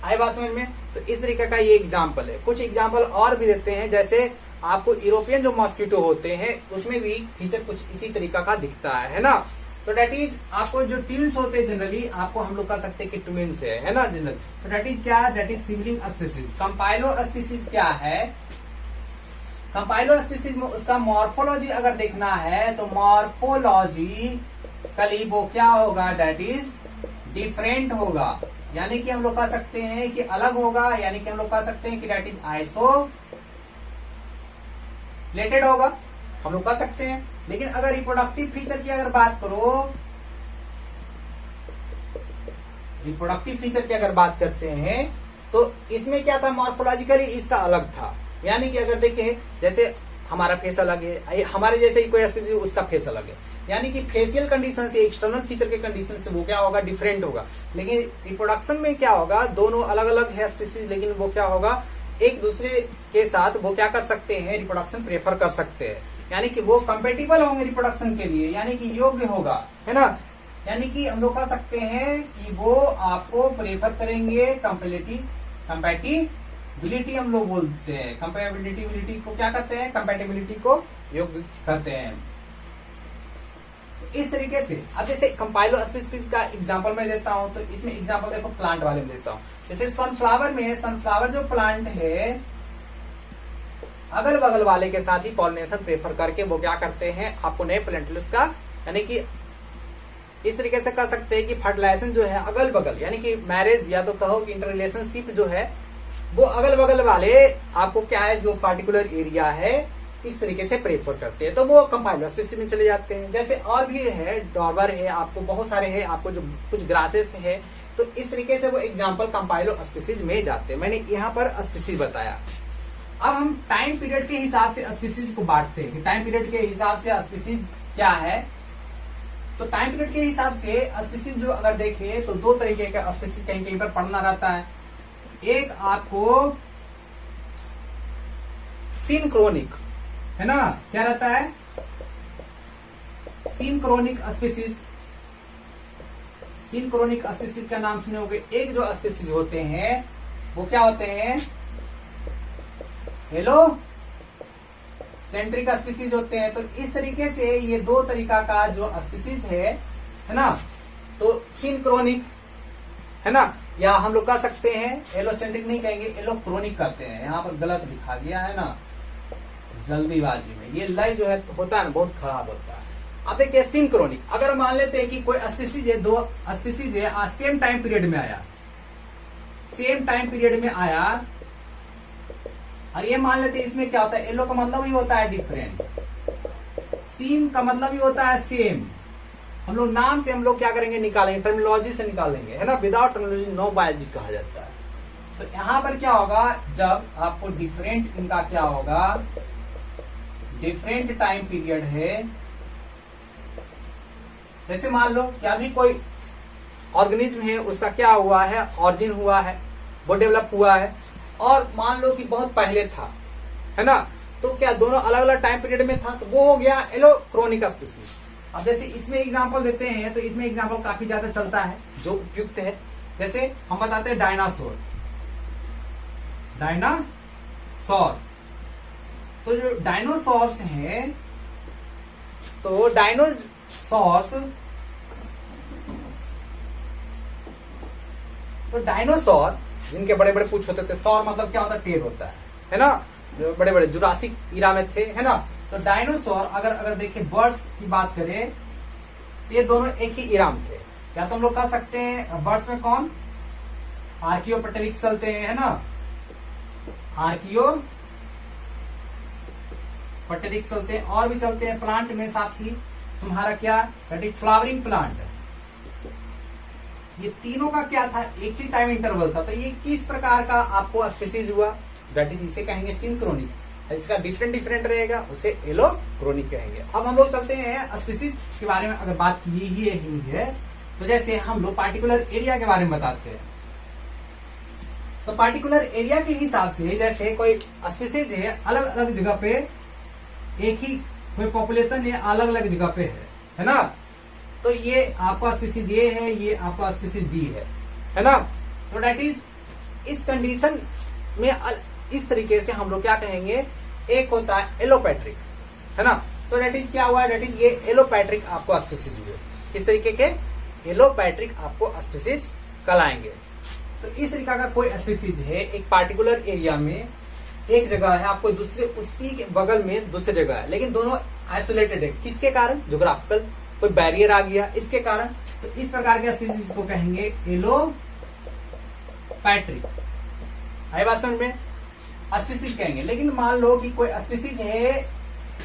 आए बात समझ में। तो इस तरीके का ये एग्जाम्पल है। कुछ एग्जाम्पल और भी देते हैं, जैसे आपको यूरोपियन जो मॉस्किटो होते हैं उसमें भी फीचर कुछ इसी तरीका का दिखता है ना। तो डेट इज आपको जो ट्विंस होते हैं जनरली, आपको हम लोग कह सकते हैं कि ट्विंस है ना जनरल। तो डेट इज क्या, डेट इज सिबलिंग स्पीसीज। कंपाइलो स्पीसीज क्या है, कंपाइलो स्पीसीज में उसका मॉर्फोलॉजी अगर देखना है तो मॉर्फोलॉजी कली वो क्या होगा, डेट इज डिफरेंट होगा, यानी कि हम लोग कह सकते हैं कि अलग होगा, यानी कि हम लोग कह सकते हैं कि डेट इज आइसोलेटेड होगा, हम लोग कह सकते हैं। लेकिन अगर रिप्रोडक्टिव फीचर की अगर बात करो, रिप्रोडक्टिव फीचर की अगर बात करते हैं तो इसमें क्या था, मॉर्फोलॉजिकली इसका अलग था। यानी कि अगर देखें जैसे हमारा फेस अलग है, हमारे जैसे ही कोई स्पीसीज उसका फेस अलग है, यानी कि फेशियल कंडीशन से, एक्सटर्नल फीचर के कंडीशन से वो क्या होगा, डिफरेंट होगा। लेकिन रिप्रोडक्शन में क्या होगा, दोनों अलग अलग है स्पीसीज, लेकिन वो क्या होगा, एक दूसरे के साथ वो क्या कर सकते हैं, रिप्रोडक्शन प्रेफर कर सकते हैं, यानी कि वो कंपेटिबल होंगे रिप्रोडक्शन के लिए, यानी कि योग्य होगा, है ना। यानी कि हम लोग कह सकते हैं कि वो आपको प्रेफर करेंगे, कंपैटिबिलिटी हम लोग बोलते हैं, कंपैटिबिलिटी को क्या कहते हैं, कंपैटिबिलिटी को योग्य कहते हैं। तो इस तरीके से अब जैसे कंपाइलो स्पीसीज का एग्जांपल मैं देता हूं, तो इसमें एग्जांपल देखो प्लांट वाले में देता हूं। जैसे सनफ्लावर में, सनफ्लावर जो प्लांट है अगल बगल वाले के साथ ही पॉलिनेशन प्रेफर करके वो क्या करते हैं, आपको नए प्लांटल्स का, यानी कि इस तरीके से कह सकते हैं कि फर्टिलाइजेशन जो है अगल बगल, यानी कि मैरिज या तो कहो कि इंटर रिलेशनशिप जो है वो अगल बगल वाले आपको क्या है, जो पार्टिकुलर एरिया है इस तरीके से प्रेफर करते हैं, तो वो कंपाइलो स्पीसीज में चले जाते हैं। जैसे और भी है, डॉर्बर है, आपको बहुत सारे हैं, आपको जो कुछ ग्रासेस है, तो इस तरीके से वो एग्जाम्पल कंपाइलो स्पीसीज में जाते हैं। मैंने यहाँ पर स्पीसीज बताया। अब हम टाइम पीरियड के हिसाब से स्पीसीज को बांटते हैं कि टाइम पीरियड के हिसाब से स्पीसीज क्या है। तो टाइम पीरियड के हिसाब से स्पीसीज जो अगर देखें तो दो तरीके का स्पीसीज कहीं कहीं पर पढ़ना रहता है। एक आपको सिंक्रोनिक, है ना, क्या रहता है, सिंक्रोनिक स्पीसीज। सिनक्रोनिक स्पीसीज का नाम सुने होंगे। एक जो स्पीसीज होते हैं वो क्या होते हैं, हेलोसेंट्रिक स्पीसीज होते हैं। तो इस तरीके से ये दो तरीका का जो स्पीसीज है ना, तो सिनक्रोनिक है ना, या हम लोग कह सकते हैं एलोसेंट्रिक नहीं कहेंगे, एलोक्रोनिक करते हैं। यहाँ पर गलत लिखा गया है ना जल्दीबाजी में, ये लय जो है होता है ना बहुत खराब होता है। अब देखिए सिनक्रोनिक, अगर मान लेते हैं कि कोई स्पीसीज है, दो स्पीसीज है सेम टाइम पीरियड में आया, सेम टाइम पीरियड में आया, और ये मान लेते हैं इसमें क्या होता है, एलो का मतलब ही होता है डिफरेंट, सीन का मतलब ही होता है सेम। हम लोग नाम से हम लोग क्या करेंगे, निकालेंगे, टर्मिनोलॉजी से निकालेंगे, है ना, विदाउट टर्मिनोलॉजी नो बायोलॉजी कहा जाता है। तो यहां पर क्या होगा, जब आपको डिफरेंट इनका क्या होगा, डिफरेंट टाइम पीरियड है, जैसे मान लो कि अभी कोई ऑर्गेनिज्म है, उसका क्या हुआ है, ऑरिजिन हुआ है, वो डेवलप हुआ है, और मान लो कि बहुत पहले था, है ना, तो क्या दोनों अलग अलग टाइम पीरियड में था, तो वो हो गया एलोक्रोनिक स्पीसीज। अब जैसे इसमें एग्जांपल देते हैं, तो इसमें एग्जांपल काफी ज्यादा चलता है जो उपयुक्त है। जैसे हम बताते हैं डायनासोर, डायनासोर, तो जो डायनासोर्स हैं, तो डायनासोर जिनके बड़े बड़े पूंछ होते थे, सौर मतलब क्या होता है, टेल होता है ना, जो बड़े बड़े जुरासिक इरा में थे, है ना। तो डायनासोर अगर देखें बर्ड्स की बात करें, तो ये दोनों एक ही इरा में थे। या तो हम लोग कह सकते हैं बर्ड्स में कौन, आर्कियोप्टेरिक्स चलते हैं, है ना, आर्कियोप्टेरिक्स चलते हैं, और भी चलते हैं प्लांट में, साथ ही तुम्हारा क्या फ्लावरिंग प्लांट। ये तीनों का क्या था, एक ही टाइम इंटरवल था। तो ये किस प्रकार का आपको स्पीसीज हुआ, दैट इज इसे कहेंगे सिनक्रोनिक। इसका डिफरेंट रहेगा, उसे एलोक्रोनिक कहेंगे। अब हम लोग चलते हैं स्पीसीज के बारे में, अगर बात की ही है, तो जैसे हम लोग पार्टिकुलर एरिया के बारे में बताते हैं। तो पार्टिकुलर एरिया के हिसाब से, जैसे कोई स्पीसीज है अलग अलग जगह पे, एक ही कोई पॉपुलेशन है अलग अलग जगह पे है ना, तो ये आपका स्पीसीज ए है, ये आपका स्पीसीज बी है ना। तो दैट इज इस कंडीशन में इस तरीके से हम लोग क्या कहेंगे, एक होता है एलोपैट्रिक, है ना। तो दैट इज क्या हुआ, दैट इज ये एलोपैट्रिक आपको स्पीसीज हुए। किस तरीके के एलोपैट्रिक आपको स्पीसीज कहलाएंगे। तो इस तरीका का कोई स्पीसीज है एक पार्टिकुलर एरिया में, एक जगह है, आपको दूसरे उसकी के बगल में दूसरी जगह है, लेकिन दोनों आइसोलेटेड है। किसके कारण, ज्योग्राफिकल कोई बैरियर आ गया इसके कारण। तो इस प्रकार के स्पीसीज को कहेंगे एलोपैट्रिक। आई बात समझ में, स्पीसीज कहेंगे। लेकिन मान लो कि कोई स्पीसीज है,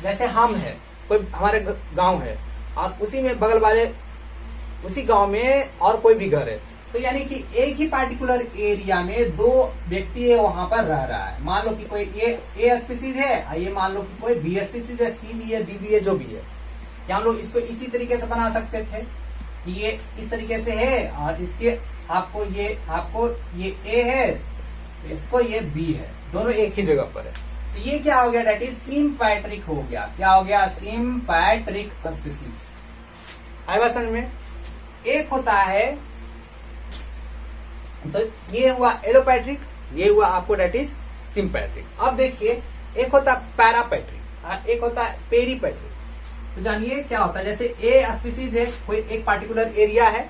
जैसे हम है, कोई हमारे गांव है, और उसी में बगल वाले उसी गांव में और कोई भी घर है, तो यानी कि एक ही पार्टिकुलर एरिया में दो व्यक्ति है वहां पर रह रहा है। मान लो कि कोई ए स्पीसीज है, ये मान लो कि कोई बी स्पीसीज है, सी भी है, डी भी है, जो भी है। क्या हम लोग इसको इसी तरीके से बना सकते थे कि ये इस तरीके से है, और इसके आपको ये ए है, तो इसको ये बी है, दोनों एक ही जगह पर है। तो ये क्या हो गया, दैट इज सिम्पैट्रिक हो गया। क्या हो गया, सिम्पैट्रिक स्पीसीज। आई बात समझ में। एक होता है, तो ये हुआ एलोपैट्रिक, ये हुआ आपको दैट इज सिम्पैट्रिक। अब देखिए एक होता है पैरापैट्रिक, एक होता है पेरीपैट्रिक। तो जानिए क्या होता है, जैसे ए स्पीसीज है, कोई एक पार्टिकुलर एरिया है,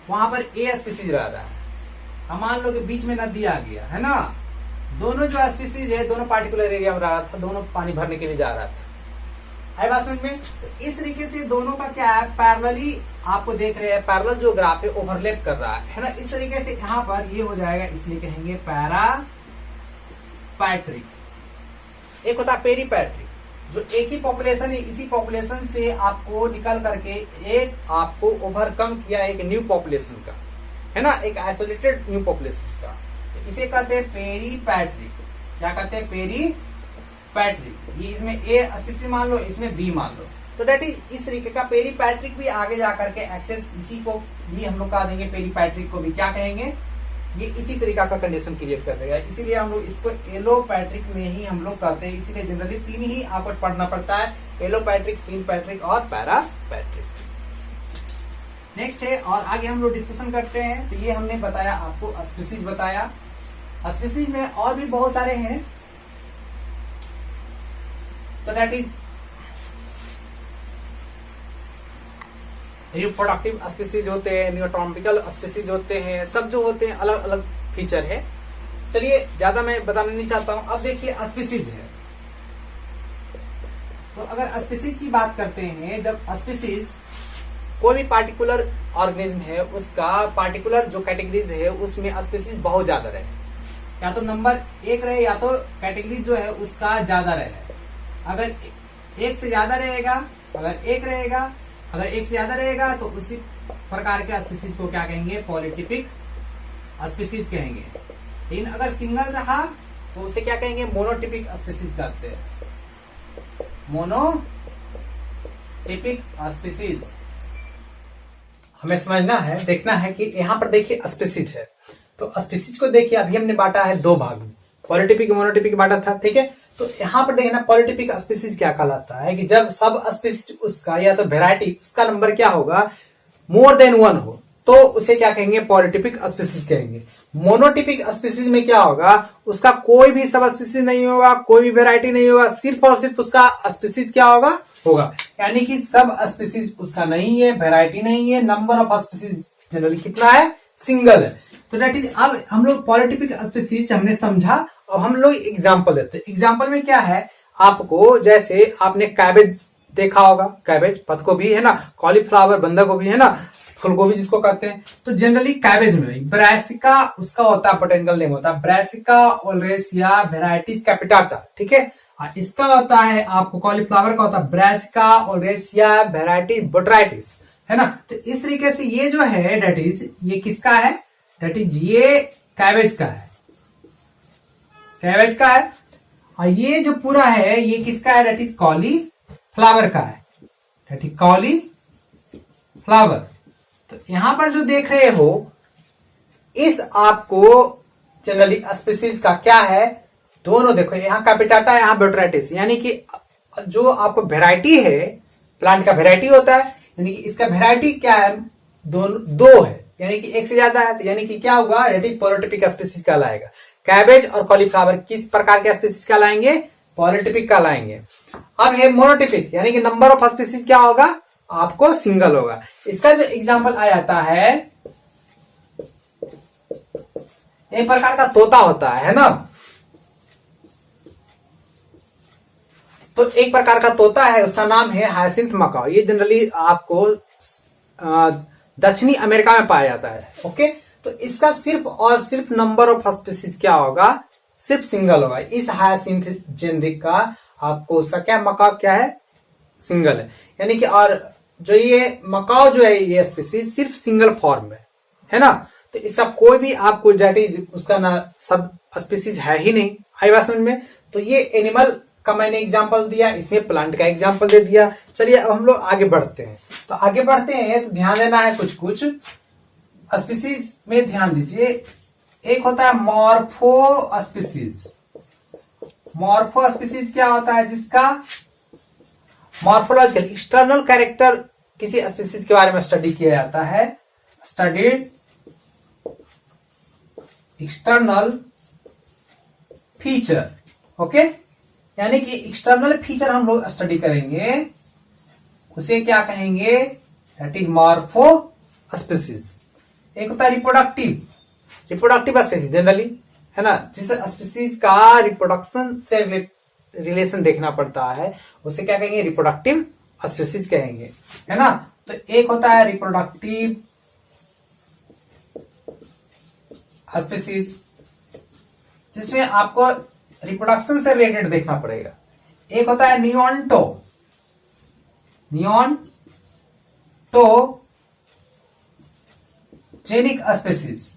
वहां पर ए स्पीसीज रह रहा है। हम मान लो कि बीच में नदी आ गया, है ना, दोनों जो स्पीसीज है दोनों पार्टिकुलर एरिया में रह रहा था, दोनों पानी भरने के लिए जा रहा था। आई बात समझ में। तो इस तरीके से दोनों का क्या है, पैरेलली आपको देख रहे हैं, पैरेलल जो ग्राफ है ओवरलैप कर रहा है ना। इस तरीके से यहाँ पर ये हो जाएगा, इसलिए कहेंगे पैरापैट्रिक। एक होता है पेरीपैट्रिक, जो एक ही पॉपुलेशन है, इसी पॉपुलेशन से आपको निकल करके एक आपको ओवरकम किया एक न्यू पॉपुलेशन का, है ना, एक आइसोलेटेड न्यू पॉपुलेशन का। तो इसे कहते हैं पेरीपैट्रिक। क्या कहते हैं, पेरीपैट्रिक। ये इसमें ए स्पीसीज मान लो, इसमें बी मान लो, तो डेट इज इस तरीके का पेरीपैट्रिक भी आगे जाकर के एक्सेस इसी को भी हम लोग कह देंगे, पेरीपैट्रिक को भी क्या कहेंगे, ये इसी तरीका का कंडीशन क्रिएट कर देगा। इसीलिए हम लोग इसको एलोपैट्रिक में ही हम लोग कहते हैं। इसीलिए जनरली तीन ही आपको पढ़ना पड़ता है, एलोपैट्रिक, सिम्पैट्रिक और पैरापैट्रिक। नेक्स्ट है, और आगे हम लोग डिस्कशन करते हैं। तो ये हमने बताया आपको स्पीसीज बताया। स्पीसीज में और भी बहुत सारे हैं, तो दैट इज रिप्रोडक्टिव स्पीसीज होते हैं, न्यूट्रॉपिकल स्पीसीज होते हैं, सब जो होते हैं अलग अलग फीचर है। चलिए ज्यादा मैं बताना नहीं चाहता हूं। अब देखिए स्पीसीज है, तो अगर स्पीसीज की बात करते हैं, जब स्पीसीज कोई भी पार्टिकुलर ऑर्गेनिज्म है उसका पार्टिकुलर जो कैटेगरीज है उसमें स्पीसीज बहुत ज्यादा रहे, या तो नंबर एक रहे या तो कैटेगरी जो है उसका ज्यादा रहे। अगर एक से ज्यादा रहेगा, अगर एक रहेगा, अगर एक से ज्यादा रहेगा तो उसी प्रकार के स्पीसीज को क्या कहेंगे, पॉलीटिपिक स्पीसीज कहेंगे। लेकिन अगर सिंगल रहा तो उसे क्या कहेंगे, मोनोटिपिक स्पीसीज कहते हैं, मोनोटिपिक स्पीसीज। हमें समझना है, देखना है कि यहाँ पर देखिए स्पीसीज है, तो स्पीसीज को देखिए अभी हमने बांटा है दो भाग में, पॉलीटिपिक मोनोटिपिक बांटा था, ठीक है। तो यहाँ पर देखना पॉलीटिपिक स्पीसीज क्या कहलाता है कि जब सब स्पीसीज उसका या तो वेराइटी उसका नंबर क्या होगा, मोर देन वन हो, तो उसे क्या कहेंगे, पॉलीटिपिक स्पीसीज कहेंगे। मोनोटिपिक स्पीसीज में क्या होगा, उसका कोई भी सब स्पीसीज नहीं होगा, कोई भी वेराइटी नहीं होगा, सिर्फ और सिर्फ उसका स्पीसीज क्या होगा, यानी कि सब स्पीसीज उसका नहीं है, वेराइटी नहीं है, नंबर ऑफ स्पीसीज जनरली कितना है, सिंगल है। तो दैट इज, अब हम लोग पॉलीटिपिक स्पीसीज हमने समझा। अब हम लोग एग्जाम्पल देते हैं। एग्जाम्पल में क्या है, आपको जैसे आपने कैबेज देखा होगा, कैबेज पत्ता गोभी है ना, कॉलीफ्लावर बंदा गोभी है ना, फूलगोभी जिसको कहते हैं। तो जनरली कैबेज में ब्रासिका उसका होता है, बोटेनिकल नेम होता है ब्रासिका ओलेरिया वेराइटीज कैपिटाटा, ठीक है। इसका होता है आपको कॉलीफ्लावर का होता है ब्रासिका ओलेरिया वेराइटी बोट्राइटिस, है ना। तो इस तरीके से ये जो है डेट इज, ये किसका है, डेट इज ये कैबेज का है, कैबेज का है। और ये जो पूरा है ये किसका है, डेट इज कॉलीफ्लावर का है, डेट इज कॉलीफ्लावर। तो यहां पर जो देख रहे हो इस आपको जनरली स्पीसीज का क्या है, दोनों देखो, यहाँ कैपिटाटा यहाँ बोट्राइटिस, यानी कि जो आपको वेराइटी है, प्लांट का वेराइटी होता है, यानी कि इसका वेराइटी क्या है, दो है, यानी कि एक से ज्यादा है, तो यानी कि क्या होगा, रेटिक पॉलीटिपिक स्पीसीज कहलाएगा। कैबेज और कॉलीफ्लावर किस प्रकार के स्पीसीज कहलाएंगे, पॉलीटिपिक कहलाएंगे। अब है मोनोटिपिक, यानी कि नंबर ऑफ स्पीसीज क्या होगा, आपको सिंगल होगा। इसका जो एग्जाम्पल आ जाता है, एक प्रकार का तोता होता है ना, तो एक प्रकार का तोता है, उसका नाम है हायसिंथ मकाओ। ये जनरली आपको दक्षिणी अमेरिका में पाया जाता है, ओके। तो इसका सिर्फ और सिर्फ नंबर ऑफ स्पीसीज क्या होगा, सिर्फ सिंगल होगा। इस हायसिंथ जेनरिक का आपको उसका क्या मकाओ क्या है, सिंगल है, यानी कि। और जो ये मकाओ जो है ये स्पीसीज सिर्फ सिंगल फॉर्म है ना। तो इसका कोई भी आपको डेट उसका ना सब स्पीसीज है ही नहीं, आई बात समझ में। तो ये एनिमल का मैंने एग्जांपल दिया, इसमें प्लांट का एग्जांपल दे दिया। चलिए अब हम लोग आगे बढ़ते हैं। तो आगे बढ़ते हैं तो ध्यान देना है कुछ कुछ स्पीसीज में, ध्यान दीजिए। एक होता है मॉर्फो स्पीसीज। मॉर्फो स्पीसीज क्या होता है, जिसका मॉर्फोलॉजिकल एक्सटर्नल कैरेक्टर किसी स्पीसीज के बारे में स्टडी किया जाता है, स्टडीड एक्सटर्नल फीचर, ओके। यानी कि एक्सटर्नल फीचर हम लोग स्टडी करेंगे, उसे क्या कहेंगे, दैट इज मॉर्फो स्पीसीज। एक होता है रिप्रोडक्टिव स्पीसीज जनरली, है ना, जिस स्पीसीज का रिप्रोडक्शन से रिलेशन देखना पड़ता है, उसे क्या कहेंगे, रिप्रोडक्टिव स्पीसीज कहेंगे, है ना। तो एक होता है रिप्रोडक्टिव स्पीसीज, जिसमें आपको रिप्रोडक्शन से रिलेटेड देखना पड़ेगा। एक होता है नियोंटोजेनिक स्पीसीज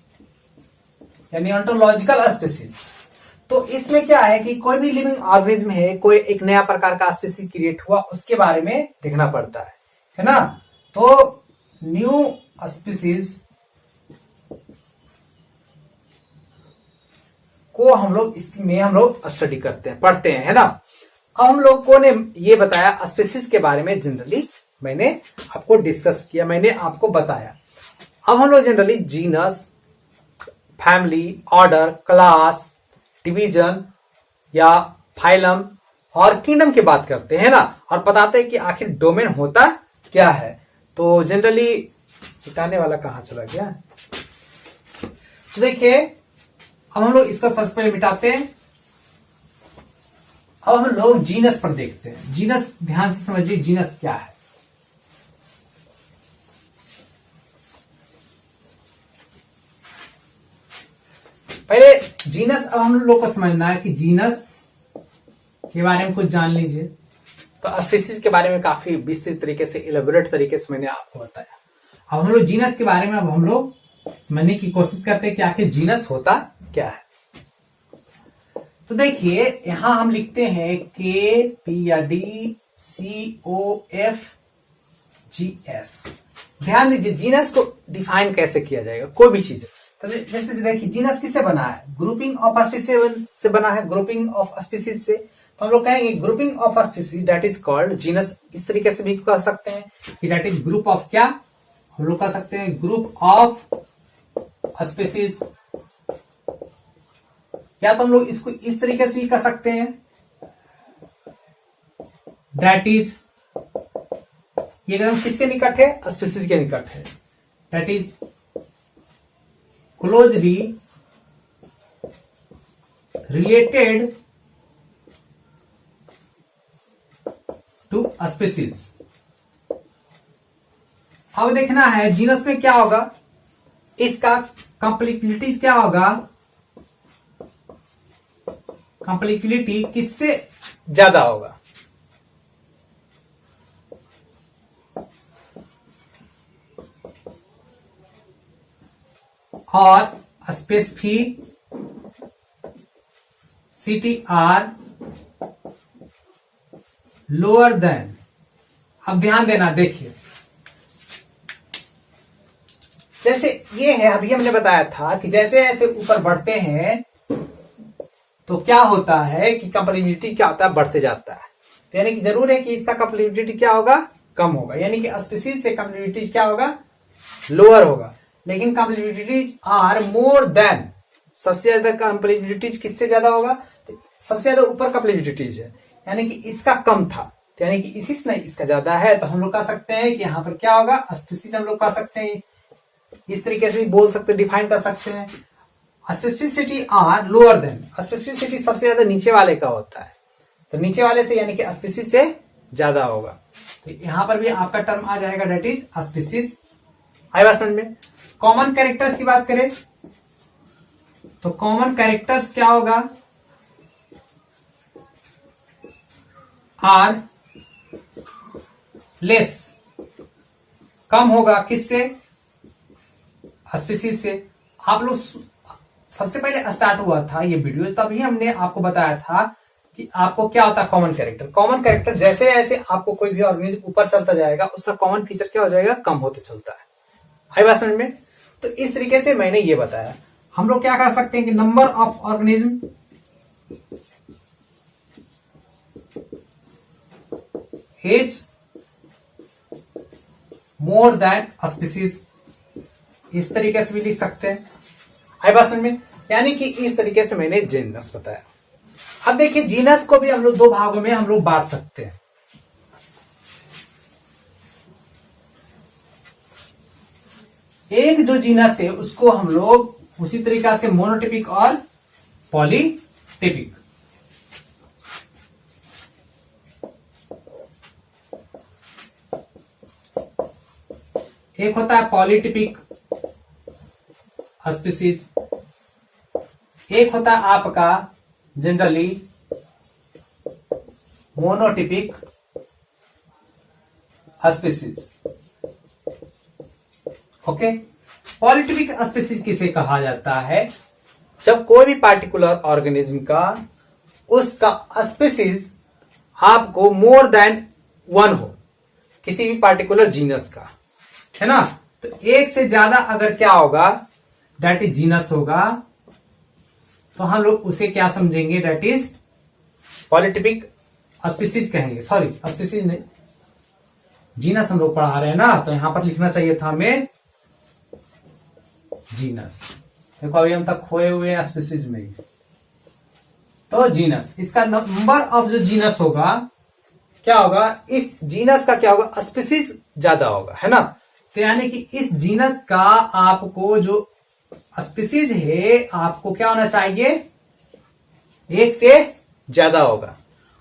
या नियोंटोलॉजिकल स्पीसीज। तो इसमें क्या है कि कोई भी लिविंग ऑर्गेनिज्म है, कोई एक नया प्रकार का स्पीसीज क्रिएट हुआ, उसके बारे में देखना पड़ता है ना। तो न्यू स्पीसीज को हम लोग इसमें हम लोग स्टडी करते हैं, पढ़ते हैं, है ना। अब हम लोग को ने ये बताया स्पीसीज के बारे में जनरली मैंने आपको डिस्कस किया, मैंने आपको बताया। अब हम लोग generally genus, family, order, class, division या फाइलम और किंगडम की बात करते हैं ना, और बताते हैं कि आखिर डोमेन होता क्या है। तो जनरली मिटाने वाला कहां चला गया? तो देखिए, अब हम लोग इसको सबसे पहले मिटाते हैं। अब हम लोग जीनस पर देखते हैं। जीनस ध्यान से समझिए, जीनस क्या है। पहले जीनस, अब हम लोग को समझना है कि जीनस के बारे में कुछ जान लीजिए। तो स्पीसीज के बारे में काफी विस्तृत तरीके से, इलेबोरेट तरीके से मैंने आपको बताया। अब हम लोग जीनस के बारे में अब हम लोग समझने की कोशिश करते हैं कि आखिर जीनस होता क्या है। तो देखिए, यहां हम लिखते हैं के पी या D C O F G S. ध्यान दीजिए, जीनस को डिफाइन कैसे किया जाएगा, कोई भी चीज। तो जैसे देखिए, जीनस किससे बना है? ग्रुपिंग ऑफ स्पीसीज से बना है, ग्रुपिंग ऑफ स्पीसीज से। तो हम लोग कहेंगे grouping of species that is called genus. इस तरीके से भी कह सकते हैं कि दैट इज ग्रुप ऑफ क्या, हम लोग कह सकते हैं ग्रुप ऑफ स्पीसीज, या तो हम लोग इसको इस तरीके से भी कह सकते हैं दैट इज, ये एकदम किसके निकट है? स्पीसीज के निकट है। That is closely related to species. अब देखना है जीनस में क्या होगा, इसका कंप्लीटिविटी क्या होगा, कंप्लीटिविटी किससे ज्यादा होगा? और स्पेसिफिसिटी आर लोअर देन। अब ध्यान देना, देखिए जैसे ये है, अभी हमने बताया था कि जैसे जैसे ऊपर बढ़ते हैं तो क्या होता है कि कंप्लीटिविटी क्या होता है? बढ़ते जाता है। तो यानी कि जरूर है कि इसका कंप्लीटिविटी क्या होगा? कम होगा। यानी कि स्पीसीज से कंप्लीटिविटी क्या होगा? लोअर होगा। लेकिन कंप्लीटिविटी आर मोर देन, सबसे ज्यादा कंप्लीटिविटी किससे ज्यादा होगा? तो सबसे ज्यादा ऊपर कंप्लीटिविटी है, यानी कि इसका कम था, तो यानी कि इसी से नहीं इसका ज्यादा है। तो हम लोग कह सकते हैं कि यहां पर क्या होगा? स्पीसीज हम लोग कह सकते हैं, इस तरीके से भी बोल सकते हैं, डिफाइन कर सकते हैं। Specificity are lower than, specificity सबसे ज्यादा नीचे वाले का होता है, तो नीचे वाले से यानी कि स्पीसीज से ज्यादा होगा। तो यहां पर भी आपका टर्म आ जाएगा दैट इज स्पीसीज। आए बात समझ में? कॉमन कैरेक्टर्स की बात करें तो कॉमन कैरेक्टर्स क्या होगा? आर लेस, कम होगा किससे? स्पीसीज से। आप लोग सबसे पहले स्टार्ट हुआ था ये वीडियो, तभी हमने आपको बताया था कि आपको क्या होता है कॉमन कैरेक्टर। कॉमन कैरेक्टर जैसे जैसे आपको कोई भी ऑर्गेनिज्म ऊपर चलता जाएगा, उसका कॉमन फीचर क्या हो जाएगा? कम होते चलता है। आई बात समझ में? तो इस तरीके से मैंने ये बताया। हम लोग क्या कह सकते हैं कि number of organism is more than species, इस तरीके से भी लिख सकते हैं। आई बात समझ में? यानी कि इस तरीके से मैंने जीनस बताया। अब देखिए, जीनस को भी हम लोग दो भागों में हम लोग बांट सकते हैं। एक जो जीनस है उसको हम लोग उसी तरीका से मोनोटिपिक और पॉलीटिपिक। एक होता है पॉलीटिपिक स्पीसीज, एक होता है आपका generally monotypic species. Okay, polytypic species किसे कहा जाता है? जब कोई भी पार्टिकुलर ऑर्गेनिज्म का उसका स्पीसीज आपको मोर देन वन हो, किसी भी पार्टिकुलर जीनस का, है ना? तो एक से ज्यादा अगर क्या होगा? दैट इज जीनस होगा, तो हम लोग उसे क्या समझेंगे? दैट इज पॉलीटिपिक स्पीसीज कहेंगे। सॉरी, स्पीसीज नहीं, जीनस हम लोग पढ़ा रहे हैं ना, तो यहां पर लिखना चाहिए था हमें जीनस। देखो अभी हम तक खोए हुए हैं स्पीसीज में, तो जीनस, इसका नंबर ऑफ जो जीनस होगा क्या होगा, इस जीनस का क्या होगा, स्पीसीज ज्यादा होगा, है ना। तो यानी कि इस जीनस का आपको जो स्पीसीज है आपको क्या होना चाहिए, एक से ज्यादा होगा।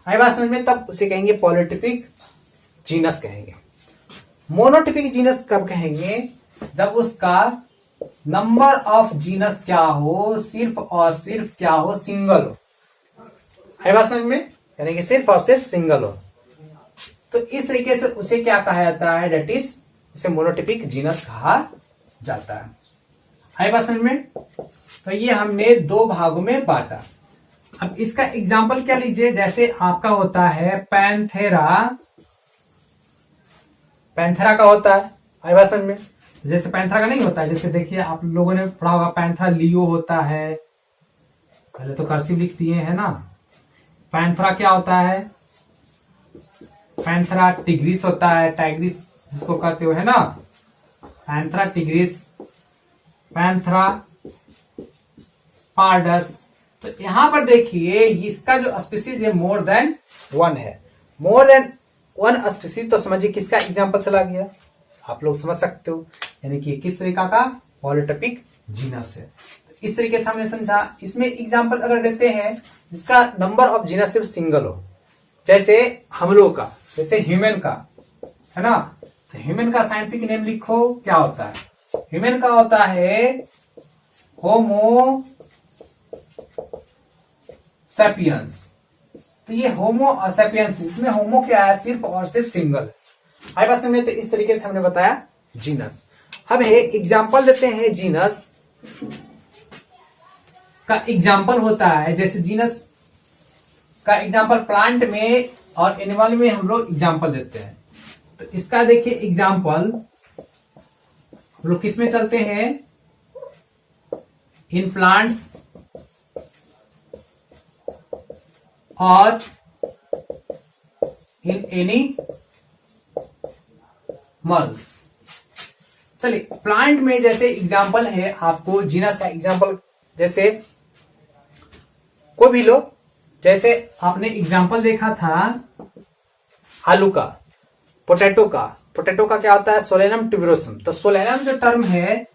आई बात समझ में, तब उसे कहेंगे पॉलीटिपिक जीनस कहेंगे। मोनोटिपिक जीनस कब कहेंगे, जब उसका नंबर ऑफ जीनस क्या हो, सिर्फ और सिर्फ क्या हो, सिंगल हो। आई बात समझ में, यानी कि सिर्फ और सिर्फ सिंगल हो। तो इस तरीके से उसे क्या कहा जाता है, डेट इज इसे मोनोटिपिक जीनस कहा जाता है। आई बात समझ में। तो ये हमने दो भागों में बांटा। अब इसका एग्जाम्पल क्या लीजिए, जैसे आपका होता है पैंथेरा, पैंथेरा का होता है, आई बात समझ में। जैसे पैंथेरा का नहीं होता है, जैसे देखिए आप लोगों ने पढ़ा होगा पैंथेरा लियो होता है, पहले तो कर्सिव लिख दिए है ना। पैंथेरा क्या होता है, पैंथेरा टिग्रिस होता है, टाइग्रिस जिसको कहते हो, है ना। Panthera tigris, Panthera pardus. तो यहां पर देखिए इसका जो स्पीसीज है मोर देन वन है, मोर देन वन स्पीसीज। तो समझिए किसका एग्जांपल चला गया, आप लोग समझ सकते हो, यानी कि किस तरीका का पॉलीटिपिक जीनस है। इस तरीके से हमने समझा। इसमें एग्जांपल अगर देते हैं जिसका नंबर ऑफ जीनस सिर्फ सिंगल हो, जैसे हम लोग का, जैसे ह्यूमन का, है ना। तो ह्यूमन का साइंटिफिक नेम लिखो, क्या होता है, ह्यूमन का होता है होमो सैपियंस। तो ये होमो सैपियंस, इसमें होमो क्या है, सिर्फ और सिर्फ सिंगल। आई बात समझ में। तो इस तरीके से हमने बताया जीनस। अब है एग्जाम्पल देते हैं जीनस का एग्जाम्पल होता है, जैसे जीनस का एग्जाम्पल प्लांट में और एनिमल में हम लोग एग्जाम्पल देते हैं। तो इसका देखिए एग्जाम्पल हम लोग किस में चलते हैं, इन प्लांट्स और इन एनिमल्स। चलिए प्लांट में जैसे एग्जाम्पल है आपको जीनस का एग्जाम्पल, जैसे कोई भी लो, जैसे आपने एग्जाम्पल देखा था आलू का, पोटैटो का। पोटैटो का क्या होता है, सोलेनम ट्यूबरोसम। तो सोलेनम जो टर्म है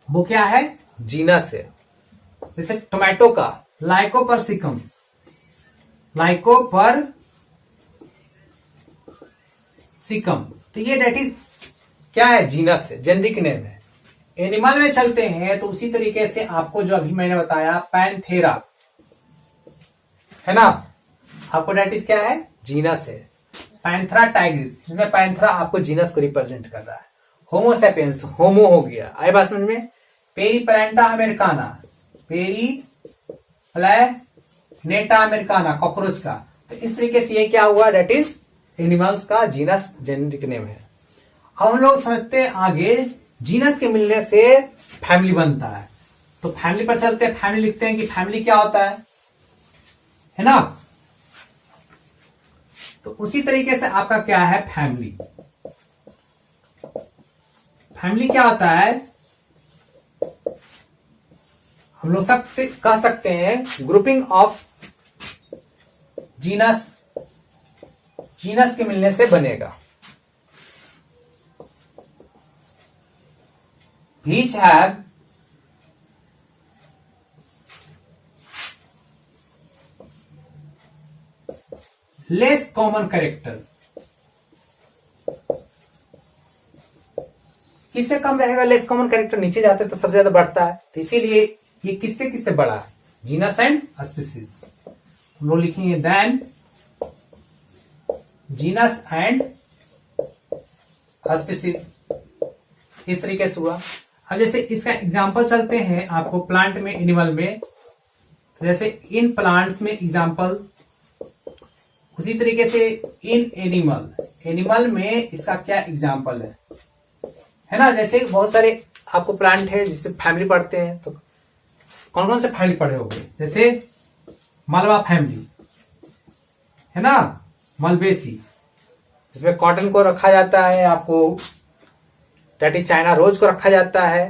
वो क्या है, जीनस है। जैसे टोमेटो का लाइकोपर्सिकम, लाइकोपर्सिकम, तो ये डेट इज क्या है, जीनस है, जेनरिक नेम है। एनिमल में चलते हैं तो उसी तरीके से आपको जो अभी मैंने बताया पैंथेरा, है ना, आपको डेट इज क्या है, जीनस है। पैंथेरा टाइग्रिस, जिसमें पैंथेरा आपको जीनस को रिप्रेजेंट कर रहा है। होमोसेपियंस, होमो हो गया, आई बात समझ में। Periplaneta Americana, Periplaneta Americana, cockroach का। तो इस तरीके से ये क्या हुआ, डेट इज एनिमल्स का जीनस, जेनेरिक नेम है। हम लोग समझते हैं आगे, जीनस के मिलने से फैमिली बनता है। तो फैमिली पर चलते हैं, फैमिली लिखते हैं कि फैमिली क्या होता है ना। तो उसी तरीके से आपका क्या है, फैमिली। फैमिली क्या होता है, हम लोग कह सकते हैं ग्रुपिंग ऑफ जीनस, जीनस के मिलने से बनेगा। Each have less common character। किससे कम रहेगा, लेस कॉमन कैरेक्टर, नीचे जाते तो सबसे ज्यादा बढ़ता है। तो इसीलिए ये किससे किससे बड़ा है, जीनस एंड स्पीसीज। हम लोग लिखेंगे देन जीनस एंड स्पीसीज, इस तरीके से हुआ। अब जैसे इसका एग्जाम्पल चलते हैं आपको प्लांट में, एनिमल में। तो जैसे इन प्लांट्स में एग्जाम्पल, उसी तरीके से इन एनिमल, एनिमल में इसका क्या एग्जाम्पल है ना। जैसे बहुत सारे आपको प्लांट है जिससे फैमिली पढ़ते हैं, तो कौन कौन से फैमिली पढ़े होंगे, जैसे मलबा फैमिली, है ना, मलबेसी, जिसमें कॉटन को रखा जाता है, आपको डेट इज चाइना रोज को रखा जाता है,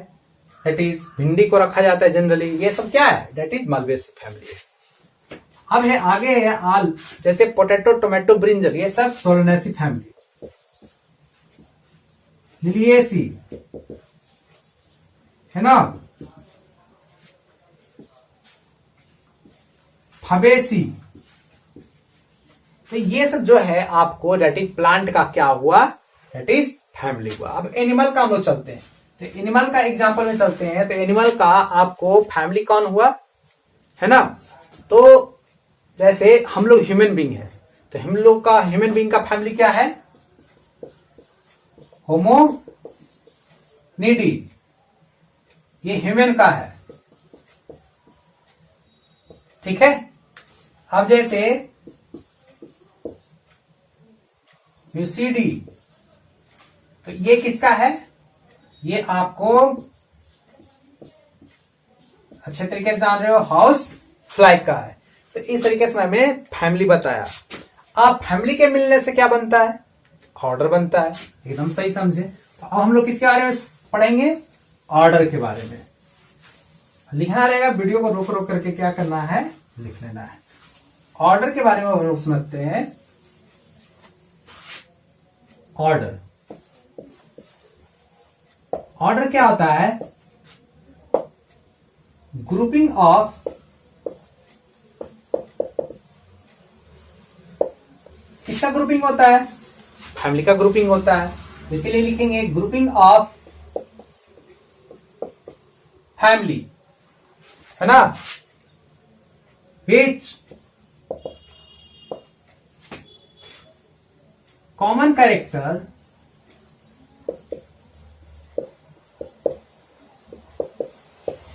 डेट इज भिंडी को रखा जाता है जनरली। ये सब क्या है, डेट इज मालवेसी फैमिली है। अब है आगे है आल, जैसे पोटैटो, टोमेटो, ब्रिंजल, ये सब सोलेनेसी फैमिली। लिलिएसी है ना, फबेसी। तो ये सब जो है आपको डेट इज प्लांट का क्या हुआ, डेट इज फैमिली हुआ। अब एनिमल का हम लोग चलते हैं, तो एनिमल का एग्जांपल में चलते हैं। तो एनिमल का आपको फैमिली कौन हुआ, है ना। तो जैसे हम लोग ह्यूमन बीइंग है, तो हम लोग का ह्यूमन बीइंग का फैमिली क्या है, होमोनिडी, ये ह्यूमन का है, ठीक है। अब जैसे म्यूसीडी, तो ये किसका है, ये आपको अच्छे तरीके से जान रहे हो, हाउस फ्लाई का है। तो इस तरीके से मैंने फैमिली बताया। अब फैमिली के मिलने से क्या बनता है, ऑर्डर बनता है, एकदम सही समझे। तो अब हम लोग किसके बारे में पढ़ेंगे, ऑर्डर के बारे में। लिखना रहेगा, वीडियो को रोक रोक करके क्या करना है, लिख लेना है। ऑर्डर के बारे में हम लोग समझते हैं। ऑर्डर, ऑर्डर क्या होता है, ग्रुपिंग ऑफ, किसका ग्रुपिंग होता है, फैमिली का ग्रुपिंग होता है। इसीलिए लिखेंगे ग्रुपिंग ऑफ फैमिली, है ना, which common character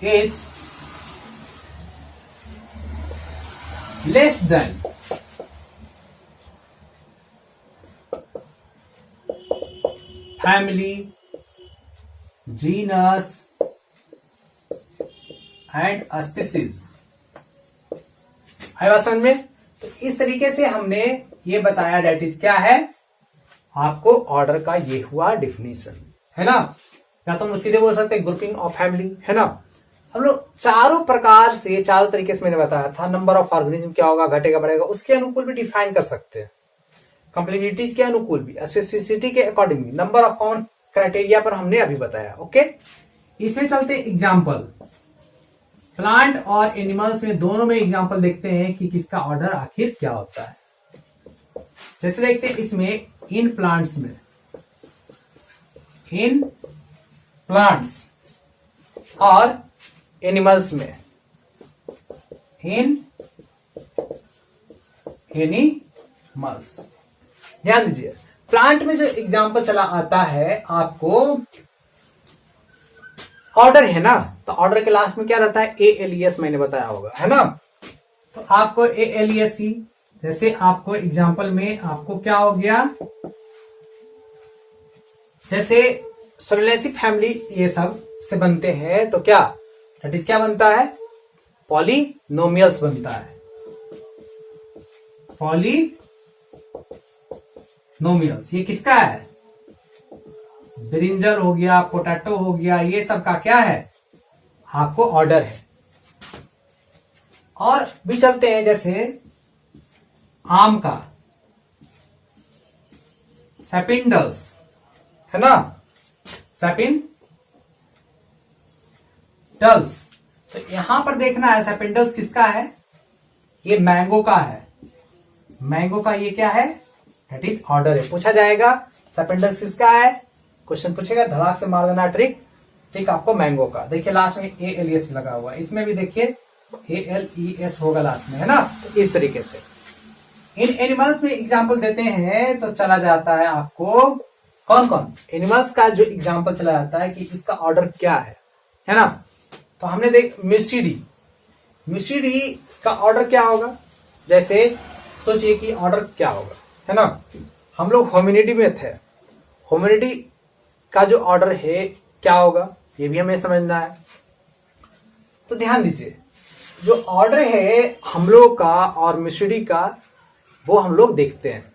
is less than family, genus and species। आया समझ में। तो इस तरीके से हमने ये बताया डेट इज क्या है, आपको ऑर्डर का ये हुआ डिफिनीशन, है ना। या तो हम सीधे बोल सकते हैं ग्रुपिंग ऑफ फैमिली, है ना। हम लोग चारों प्रकार से, चारों तरीके से मैंने बताया था। नंबर ऑफ ऑर्गेनिज्म क्या होगा, घटेगा बढ़ेगा, उसके अनुकूल भी डिफाइन कर सकते हैं। कंप्लेक्सिटी के अनुकूल भी, स्पेसिफिसिटी के accordingly, number of common criteria पर हमने अभी बताया। ओके, इसमें चलते एग्जाम्पल। प्लांट और एनिमल्स में दोनों में एग्जाम्पल देखते हैं कि किसका ऑर्डर आखिर क्या होता है। जैसे देखते हैं इसमें इन प्लांट्स में, इन प्लांट्स, और एनिमल्स में, इन एनिमल्स। ध्यान दीजिए, प्लांट में जो एग्जाम्पल चला आता है आपको ऑर्डर, है ना। तो ऑर्डर के लास्ट में क्या रहता है, ALES, मैंने बताया होगा, है ना। तो आपको ALESC, जैसे आपको एग्जाम्पल में आपको क्या हो गया, जैसे सोलेनेसी फैमिली ये सब से बनते हैं, तो क्या दैट इज क्या बनता है, पॉलिनोमियल्स बनता है, पॉलिनोमियल्स। ये किसका है, ब्रिंजल हो गया, पोटैटो हो गया, ये सब का क्या है, आपको ऑर्डर है। और भी चलते हैं, जैसे आम का सैपिंडल्स, है ना, सैपिंडल्स। तो यहां पर देखना है सैपिंडल्स किसका है, ये मैंगो का है। मैंगो का ये क्या है, दैट इज ऑर्डर है। पूछा जाएगा सैपिंडल्स किसका है, क्वेश्चन पूछेगा, धड़ाक से मार देना ट्रिक, ठीक। आपको मैंगो का देखिए लास्ट में ALES लगा हुआ है, इसमें भी देखिए ALES होगा लास्ट में, है ना। तो इस तरीके से इन एनिमल्स में एग्जाम्पल देते हैं, तो चला जाता है आपको कौन कौन एनिमल्स का जो एग्जाम्पल चला जाता है कि इसका ऑर्डर क्या है ना। तो हमने देख म्यूसिडी का ऑर्डर क्या होगा, जैसे सोचिए कि ऑर्डर क्या होगा, है ना। हम लोग होमिनिडी में थे, होमिनिडी का जो ऑर्डर है क्या होगा, ये भी हमें समझना है। तो ध्यान दीजिए, जो ऑर्डर है हम लोग का और म्यूसिडी का, वो हम लोग देखते हैं।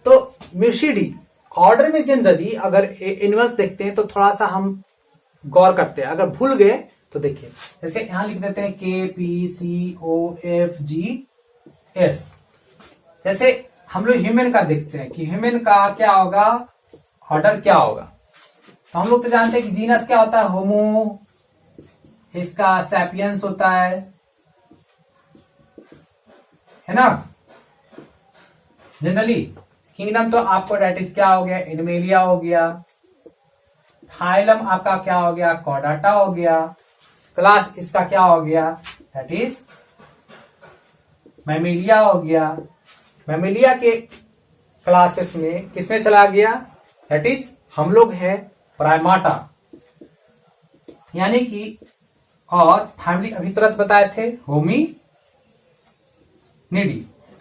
तो म्यूसिडी। ऑर्डर में जनरली अगर एनिमल्स देखते हैं तो थोड़ा सा हम गौर करते हैं, अगर भूल गए तो देखिए, जैसे यहां लिख देते हैं KPCOFGS। जैसे हम लोग ह्यूमन का देखते हैं कि ह्यूमन का क्या होगा, ऑर्डर क्या होगा। तो हम लोग तो जानते हैं कि जीनस क्या होता है, होमो, इसका सैपियंस होता है ना। जनरली किंगडम तो आपको डेट इज क्या हो गया, एनिमेलिया हो गया। फाइलम आपका क्या हो गया, कॉर्डाटा हो गया। क्लास इसका क्या हो गया, दैट इज मैमेलिया हो गया। मैमेलिया के क्लासेस में किसमें चला गया, दैट इज हम लोग हैं प्राइमाटा, यानी कि, और फैमिली अभी तुरंत बताए थे होमिनिडी।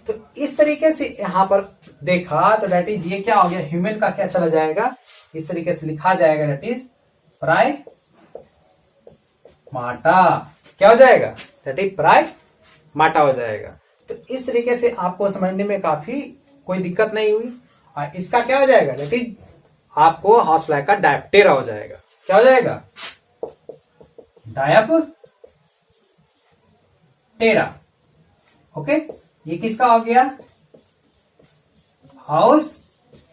तो इस तरीके से यहां पर देखा तो दैट इज ये क्या हो गया, ह्यूमन का क्या चला जाएगा, इस तरीके से लिखा जाएगा, दैट इज प्राइमाटा। क्या हो जाएगा, दैट इज प्राइमाटा हो जाएगा। तो इस तरीके से आपको समझने में काफी कोई दिक्कत नहीं हुई। और इसका क्या हो जाएगा, दैट इज आपको हाउस फ्लाई का डायप्टेरा हो जाएगा। क्या हो जाएगा, डायप्टेरा। ओके, ये किसका हो गया, हाउस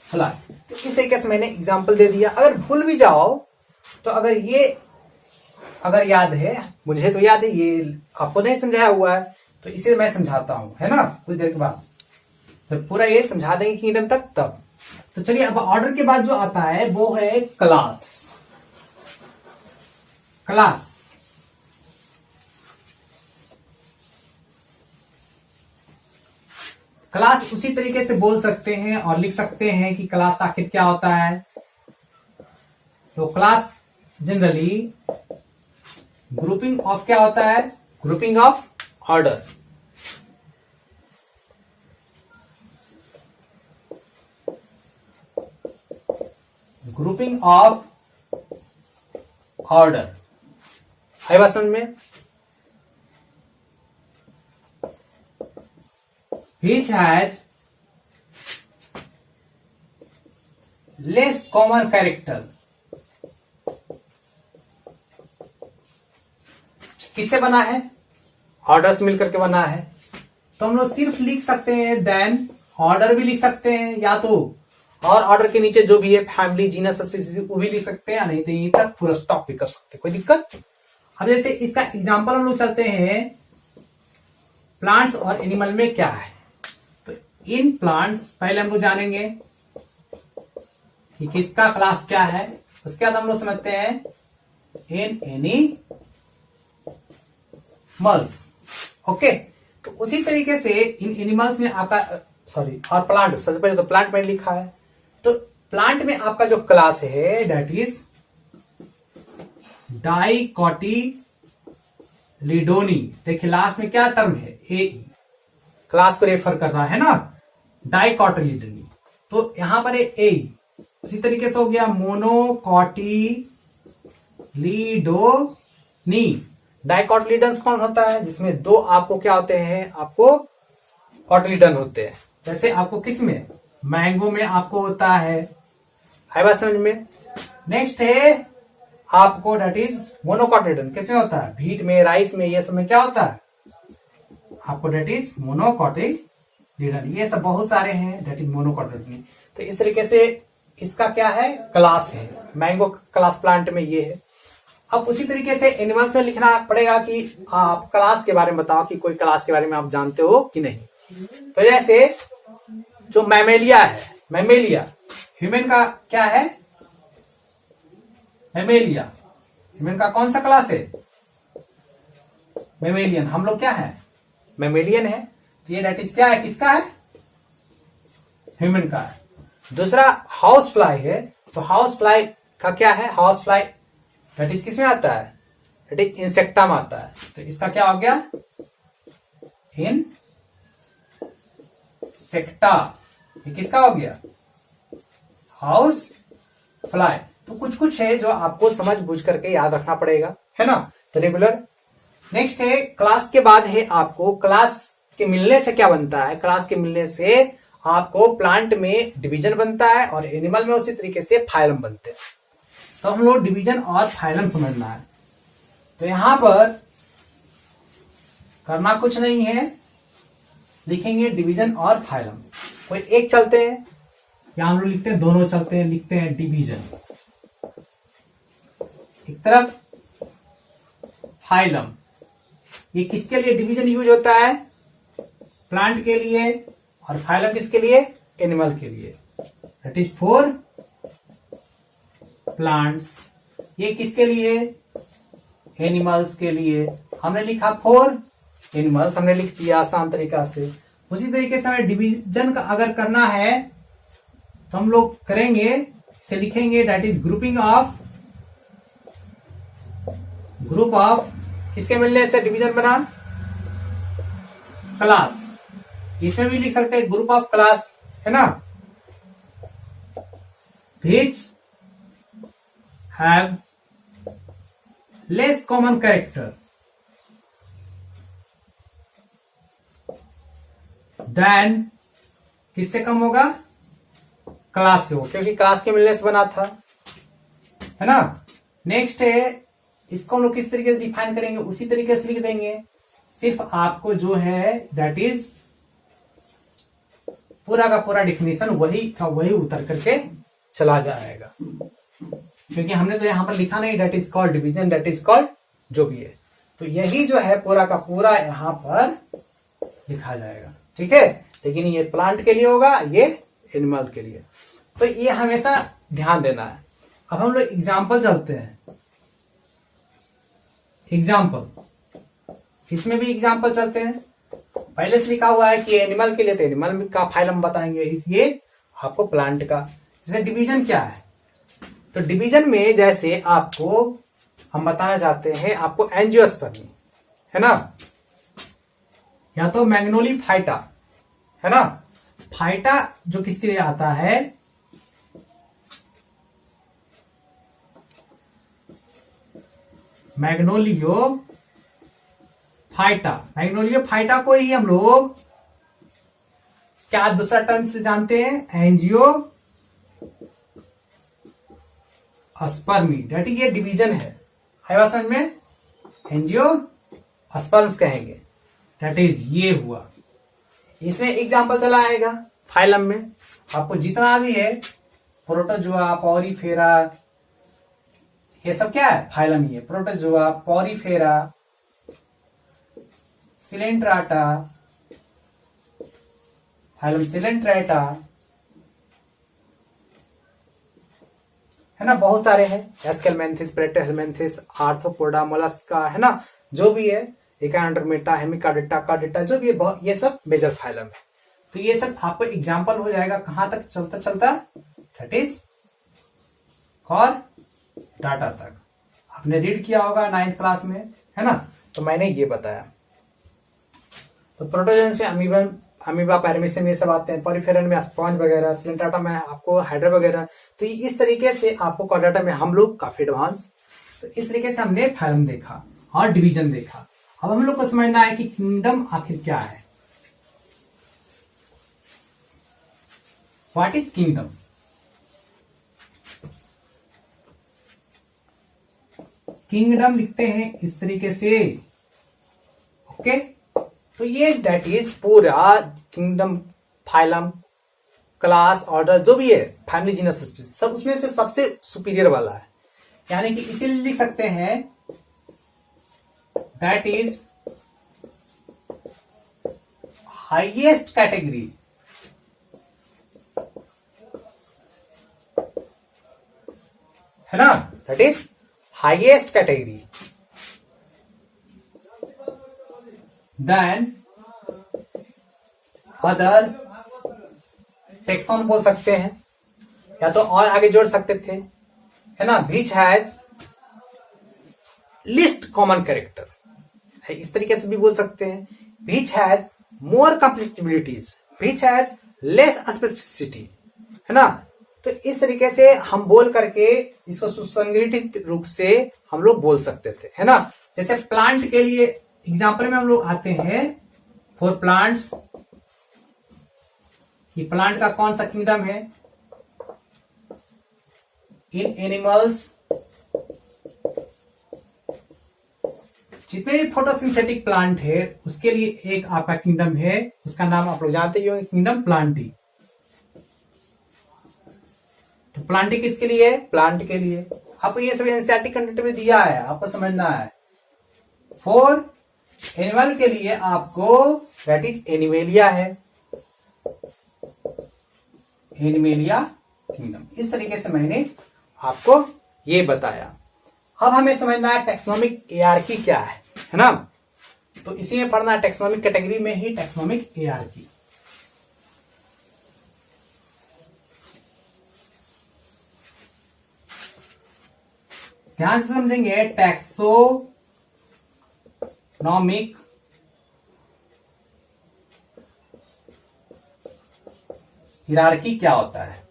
फ्लाई। तो इस तरीके से मैंने एग्जांपल दे दिया। अगर भूल भी जाओ तो अगर याद है, मुझे तो याद है, ये आपको नहीं समझाया हुआ है तो इसे मैं समझाता हूं, है ना, कुछ देर के बाद तो पूरा ये समझा देंगे किंगडम तक तब। तो चलिए, अब ऑर्डर के बाद जो आता है वो है क्लास। क्लास उसी तरीके से बोल सकते हैं और लिख सकते हैं कि क्लास आखिर क्या होता है। तो क्लास जनरली ग्रुपिंग ऑफ क्या होता है, grouping of order. Grouping of order है बात समझ में। Which has less common character। किससे बना है, ऑर्डर से मिलकर के बना है। तो हम लोग सिर्फ लिख सकते हैं देन, ऑर्डर भी लिख सकते हैं, या तो और ऑर्डर के नीचे जो भी है फैमिली, जीनस, स्पीसीज वो भी लिख सकते हैं, नहीं तो यहीं तक पूरा स्टॉप भी कर सकते हैं, कोई दिक्कत। अब जैसे इसका एग्जांपल हम लोग चलते हैं, प्लांट्स और एनिमल में क्या है। तो इन प्लांट्स पहले हम लोग जानेंगे कि किसका क्लास क्या है, उसके बाद हम लोग समझते हैं इन एनिमल्स। ओके, तो उसी तरीके से इन एनिमल्स में आपका और प्लांट, सबसे पहले तो प्लांट में लिखा है। तो प्लांट में आपका जो क्लास है दैट इज डाइकोटिलीडोनी। देखिए लास्ट में क्या टर्म है, ए, क्लास को रेफर कर रहा है ना, डाइकोटिलीडोनी। तो यहां पर ए, उसी तरीके से हो गया मोनोकोटिलीडोनी। डाइकोटिलीडन्स कौन होता है, जिसमें दो आपको क्या होते हैं, आपको कोटिलीडन होते हैं। जैसे आपको किस में, मैंगो में आपको होता है बात समझ में। नेक्स्ट है आपको दैट इज मोनोकोटिलीडन, किसमें होता है, व्हीट में, राइस में, ये सब में क्या होता है आपको दैट इज मोनोकोटिलीडन। ये सब बहुत सारे हैं दैट इज मोनोकोटिलीडन। तो इस तरीके से इसका क्या है, क्लास है, मैंगो क्लास प्लांट में ये है। अब उसी तरीके से एनिमल्स में लिखना पड़ेगा कि आप क्लास के बारे में बताओ कि कोई क्लास के बारे में आप जानते हो कि नहीं। तो जैसे जो मैमेलिया है, मैमेलिया ह्यूमन का क्या है, मैमेलिया ह्यूमन का कौन सा क्लास है, मैमेलियन। हम लोग क्या है, मैमेलियन है। तो ये दैट इज क्या है, किसका है, ह्यूमन का है। दूसरा हाउस फ्लाई है, तो हाउस फ्लाई का क्या है, हाउस फ्लाई दैट इज किसमें आता है, दैट इज इंसेक्टा में आता है। तो इसका क्या हो गया, इंसेक्टा। ये किसका हो गया, हाउस फ्लाई। तो कुछ कुछ है जो आपको समझ बूझ करके याद रखना पड़ेगा, है ना। तो रेगुलर। नेक्स्ट है क्लास के बाद है आपको क्लास के मिलने से क्या बनता है। क्लास के मिलने से आपको प्लांट में डिवीजन बनता है और एनिमल में उसी तरीके से फाइलम बनते हैं। तो हम लोग डिवीजन और फाइलम समझना है। तो यहां पर करना कुछ नहीं है, लिखेंगे डिवीजन और फाइलम। कोई एक चलते हैं या हम लोग लिखते हैं दोनों चलते हैं, लिखते हैं डिवीजन एक तरफ, फाइलम। ये किसके लिए डिवीजन यूज होता है? प्लांट के लिए, और फाइलम किसके लिए? एनिमल के लिए। That is for plants. ये किसके लिए? एनिमल्स के लिए। हमने लिखा फॉर एनिमल्स, हमने लिख दिया आसान तरीका से। उसी तरीके से हमें डिवीजन का अगर करना है तो हम लोग करेंगे, इसे लिखेंगे that is grouping of, group of किसके मिलने से डिवीजन बना? क्लास। इसमें भी लिख सकते हैं ग्रुप ऑफ क्लास, है ना, which have less common character than, किससे कम होगा? क्लास से हो, क्योंकि क्लास के मिलने से बना था, है ना। नेक्स्ट है, इसको हम लोग किस तरीके से डिफाइन करेंगे? उसी तरीके से लिख देंगे। सिर्फ आपको जो है दैट इज पूरा का पूरा डिफिनेशन वही का वही उतर करके चला जाएगा, क्योंकि हमने तो यहां पर लिखा नहीं that is called division, that is called जो भी है। तो यही जो है पूरा का पूरा यहां पर लिखा जाएगा, ठीक है। लेकिन ये प्लांट के लिए होगा, ये एनिमल के लिए। तो ये हमेशा ध्यान देना है। अब हम लोग एग्जाम्पल चलते हैं। एग्जाम्पल, इसमें भी एग्जाम्पल चलते हैं। पहले से लिखा हुआ है कि एनिमल के लिए, तो एनिमल का फाइलम बताएंगे, इसलिए आपको प्लांट का। जैसे डिवीजन क्या है? तो डिवीजन में जैसे आपको हम बताना चाहते हैं, आपको एंजियोस्पर्मी, है ना, या तो मैग्नोली फाइटा, है ना। फाइटा जो किसके लिए आता है? मैग्नोलियो फाइटा। मैग्नोलियो फाइटा को ही हम लोग क्या दूसरा टर्म से जानते हैं? एंजियो अस्पर्मी। डेट ये डिवीजन है, आया समझ में? एंजियो अस्पर्म्स कहेंगे, डेट इज ये हुआ। इसमें एग्जाम्पल चला आएगा फाइलम में। आपको जितना भी है प्रोटोजोआ, पॉरीफेरा, ये सब क्या है? फाइलम ही है। Protozoa, Porifera, Coelenterata, phylum Coelenterata, है ना, बहुत सारे हैं। एस्केलमेंथिस, प्लेटोहेलमेंथिस, आर्थ्रोपोडा, मोलस्का, है ना, जो भी है, एकांड्रोमेटा, हेमिकार्डेटा, कार्डेटा, जो भी है, ये सब मेजर फाइलम है। तो ये सब आपको एग्जाम्पल हो जाएगा कहां तक चलता चलता? दैट इज कॉर डाटा तक। आपने रीड किया होगा 9th क्लास में, है ना। तो मैंने ये बताया। तो प्रोटोजोन्स में अमीबा, पैरामीशियम, ये सब आते हैं। पॉरीफेरन में स्पॉन्ज वगैरह, सिलेंट्राटा में आपको हाइड्रा वगैरह। तो इस तरीके से आपको कॉर्डाटा में हम लोग काफी एडवांस। तो इस तरीके से हमने फाइलम देखा और डिवीजन देखा। अब हम लोग को समझना है कि किंगडम आखिर क्या है। What is kingdom? किंगडम लिखते हैं इस तरीके से, ओके। तो ये दैट इज पूरा किंगडम, फाइलम, क्लास, ऑर्डर, जो भी है, फैमिली, जीनस, स्पीशीज, सब उसमें से सबसे सुपीरियर वाला है। यानी कि इसीलिए लिख सकते हैं दैट इज हाईएस्ट कैटेगरी, है ना, that is highest category than other taxon बोल सकते हैं, या तो और आगे जोड़ सकते थे, है ना। Which has least common character, इस तरीके से भी बोल सकते हैं। Which has more complexibilities, which has less specificity, है ना। तो इस तरीके से हम बोल करके इसको सुसंगठित रूप से हम लोग बोल सकते थे, है ना। जैसे प्लांट के लिए एग्जाम्पल में हम लोग आते हैं, फॉर प्लांट्स ये प्लांट का कौन सा किंगडम है? इन एनिमल्स जितने भी फोटोसिंथेटिक प्लांट है उसके लिए एक आपका किंगडम है, उसका नाम आप लोग जानते ही होंगे, किंगडम प्लांटी। तो प्लांटी किसके लिए है? प्लांट के लिए। आपको ये सब एनसीईआरटी कंटेंट में दिया है, आपको समझना है। फॉर एनिमल के लिए आपको दैट इज एनिमेलिया है, एनिमेलिया किंगडम। इस तरीके से मैंने आपको ये बताया। अब हमें समझना है टैक्सोनॉमिक हियरार्की क्या है ना? तो इसी में पढ़ना है, टैक्सोनॉमिक कैटेगरी में ही टैक्सोनॉमिक हियरार्की। ध्यान से समझेंगे, टैक्सोनॉमिक हियरार्की क्या होता है?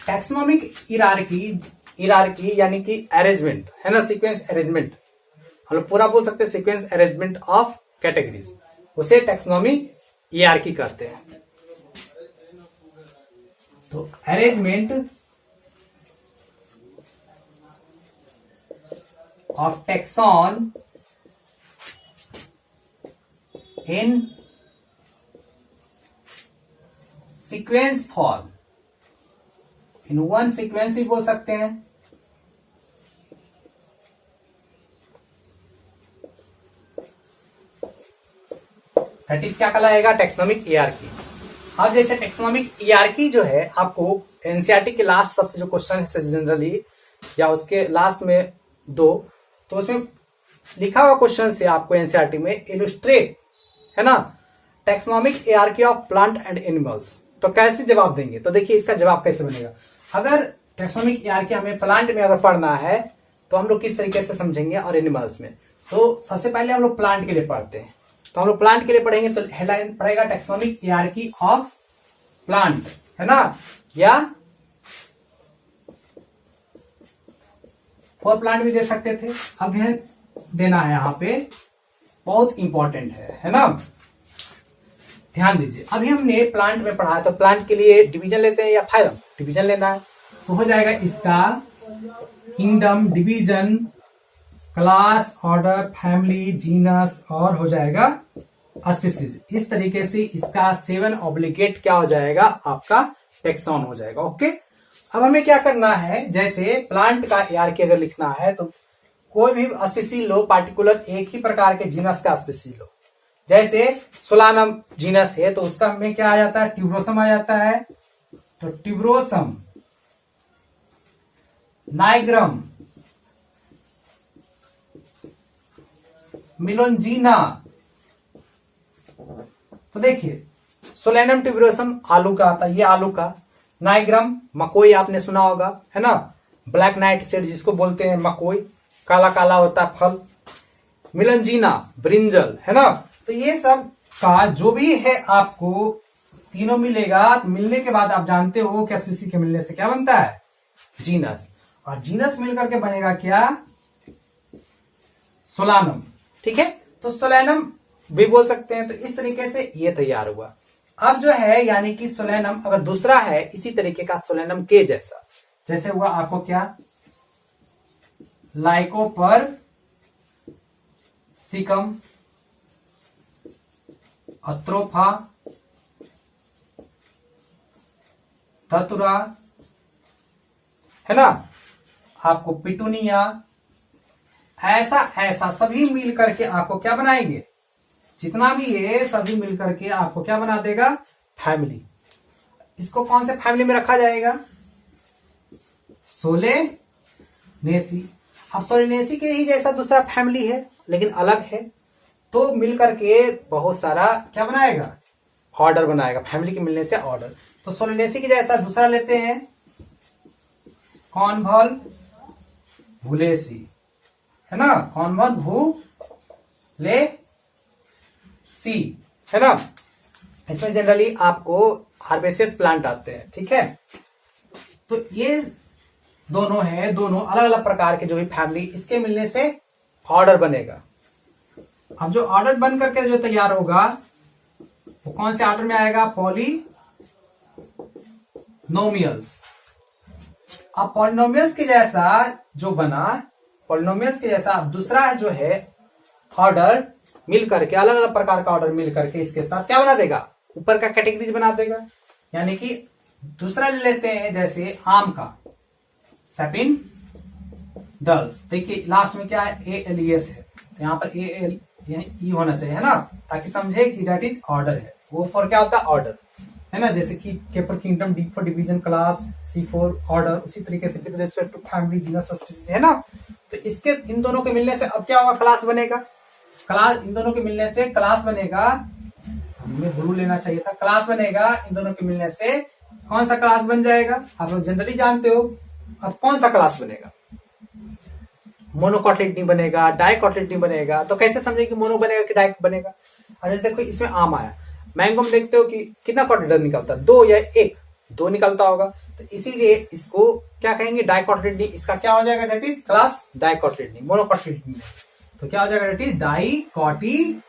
टैक्सोनॉमिक हियरार्की यानी कि अरेंजमेंट है ना, सीक्वेंस अरेंजमेंट, हम लोग पूरा बोल सकते हैं सीक्वेंस अरेंजमेंट ऑफ कैटेगरीज, उसे टैक्सोनॉमिक हियरार्की कहते हैं। तो arrangement of taxon in sequence form, in one sequence ही बोल सकते हैं। दैट इज क्या कहलाएगा? Taxonomic hierarchy. अब जैसे टैक्सोनॉमिक हियरार्की जो है आपको एनसीईआरटी के लास्ट सबसे जो क्वेश्चन है जनरली या उसके लास्ट में दो, तो उसमें लिखा हुआ क्वेश्चन से आपको एनसीईआरटी में इलुस्ट्रेट है ना taxonomic hierarchy of plant and animals, तो कैसे जवाब देंगे? तो देखिए इसका जवाब कैसे बनेगा। अगर टैक्सोनॉमिक हियरार्की हमें प्लांट में अगर पढ़ना है तो हम लोग किस तरीके से समझेंगे, और एनिमल्स में। तो सबसे पहले हम लोग प्लांट के लिए पढ़ते हैं, तो हम लोग प्लांट के लिए पढ़ेंगे तो हेडलाइन पढ़ेगा टैक्सोनॉमिक हियरार्की ऑफ प्लांट, है ना, या फॉर प्लांट भी दे सकते थे। अब ध्यान देना है, यहाँ पे बहुत इंपॉर्टेंट है ना, ध्यान दीजिए। अभी हमने प्लांट में पढ़ा है, तो प्लांट के लिए डिवीजन लेते हैं या फाइलम, डिवीजन लेना है, तो हो जाएगा इसका kingdom, division, class, order, family, genus और हो जाएगा स्पीसीज। इस तरीके से इसका 7 ऑब्लिगेट क्या हो जाएगा? आपका टैक्सॉन हो जाएगा। ओके, अब हमें क्या करना है, जैसे प्लांट का हियरार्की अगर लिखना है तो कोई भी स्पीसी लो, पार्टिकुलर एक ही प्रकार के जीनस का स्पीसी लो। जैसे सोलानम जीनस है तो उसका में क्या आ जाता है? ट्यूबरोसम आ जाता है, तो ट्यूबरोसम, नाइग्रम, मिलोंजीना। तो देखिए सोलेनम ट्यूबरोसम आलू का आता है, ये आलू का। नाइग्रम मकोई आपने सुना होगा, है ना, ब्लैक नाइट सीड जिसको बोलते हैं, मकोई, काला काला होता है फल। मिलंजीना ब्रिंजल, है ना। तो ये सब का जो भी है आपको तीनों मिलेगा, तो मिलने के बाद आप जानते हो कि स्पीसी के मिलने से क्या बनता है? जीनस, और जीनस मिलकर के बनेगा क्या? सोलानम। ठीक है, तो सोलेनम भी बोल सकते हैं। तो इस तरीके से ये तैयार हुआ। अब जो है यानी कि सोलेनम अगर दूसरा है इसी तरीके का सोलेनम के जैसा, जैसे हुआ आपको क्या? लाइकोपर सिकम, अत्रोफा, धतुरा, है ना, आपको पिटूनिया, ऐसा ऐसा सभी मिल करके आपको क्या बनाएंगे? जितना भी ये सभी मिल करके आपको क्या बना देगा? फैमिली। इसको कौन से फैमिली में रखा जाएगा? सोलेनेसी। अब सोलेनेसी के ही जैसा दूसरा फैमिली है लेकिन अलग है, तो मिल करके बहुत सारा क्या बनाएगा? ऑर्डर बनाएगा, फैमिली के मिलने से ऑर्डर। तो सोलेनेसी के जैसा दूसरा लेते हैं, कॉन्वॉल भूलेसी, है ना, कॉन्वॉल भूलेसी, है ना। इसमें जनरली आपको हार्बेसियस प्लांट आते हैं, ठीक है। तो ये दोनों है, दोनों अलग अलग प्रकार के जो भी फैमिली, इसके मिलने से ऑर्डर बनेगा। अब जो ऑर्डर बन करके जो तैयार होगा वो कौन से ऑर्डर में आएगा? पॉलिनोमियल्स। अब पॉलिनोमियल्स के जैसा जो बना, पॉलिनोमियल्स के जैसा दूसरा जो है ऑर्डर मिल करके, अलग अलग प्रकार का ऑर्डर मिल करके इसके साथ क्या बना देगा? ऊपर का कैटेगरीज बना देगा। यानी कि दूसरा ले लेते हैं जैसे आम का सैपिनडल्स। देखिए लास्ट में क्या है? ALES है, तो यहाँ पर AL ई होना चाहिए, है ना, ताकि समझे कि दैट इज ऑर्डर है। वो फॉर क्या होता है? ऑर्डर, है ना। जैसे कि K for kingdom, D for division, class, C for order. उसी तरीके से with respect to family, genus, species, है ना। तो इसके इन दोनों के मिलने से अब क्या होगा? क्लास बनेगा। क्लास, इन दोनों के मिलने से क्लास बनेगा। हमें ब्लू लेना चाहिए था। क्लास बनेगा इन दोनों के मिलने से। कौन सा क्लास बन जाएगा? आप लोग जनरली जानते हो। अब कौन सा क्लास बनेगा? मोनोकॉटिड नहीं बनेगा, डाइकॉटिड नहीं बनेगा। तो कैसे समझे कि मोनो बनेगा कि डाइ बनेगा? अरे देखो इसमें आम आया, मैंगो में देखते हो कि कितना कॉटिड निकलता है? 2 या 1, 2 निकलता होगा। तो इसीलिए इसको क्या कहेंगे? डाइकॉटिड नहीं। इसका क्या हो जाएगा? दैट इज क्लास डाइकॉटिड नहीं, मोनोकॉटिड नहीं। तो क्या हो जाएगा? That is dicotyledonae.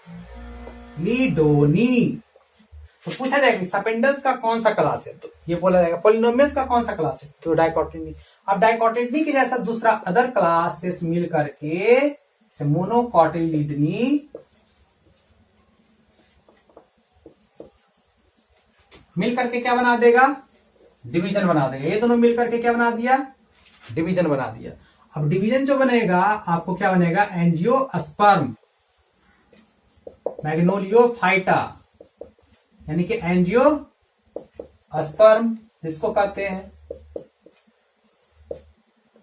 तो पूछा जाएगा सपेंडल्स का कौन सा क्लास है? तो ये बोला जाएगा पॉलिनोमियल्स का कौन सा क्लास है? तो डाइकॉटिलीडोनी। अब डाइकॉटिलीडोनी के जैसा दूसरा अदर क्लासेस मिल करके मोनोकॉटिलीडोनी मिल करके क्या बना देगा? डिवीजन बना देगा। ये दोनों मिल करके क्या बना दिया? डिवीजन बना दिया। अब डिवीजन जो बनेगा आपको क्या बनेगा? एंजियोस्पर्म, मैग्नोलियोफाइटा, यानी कि एंजियोस्पर्म जिसको कहते हैं।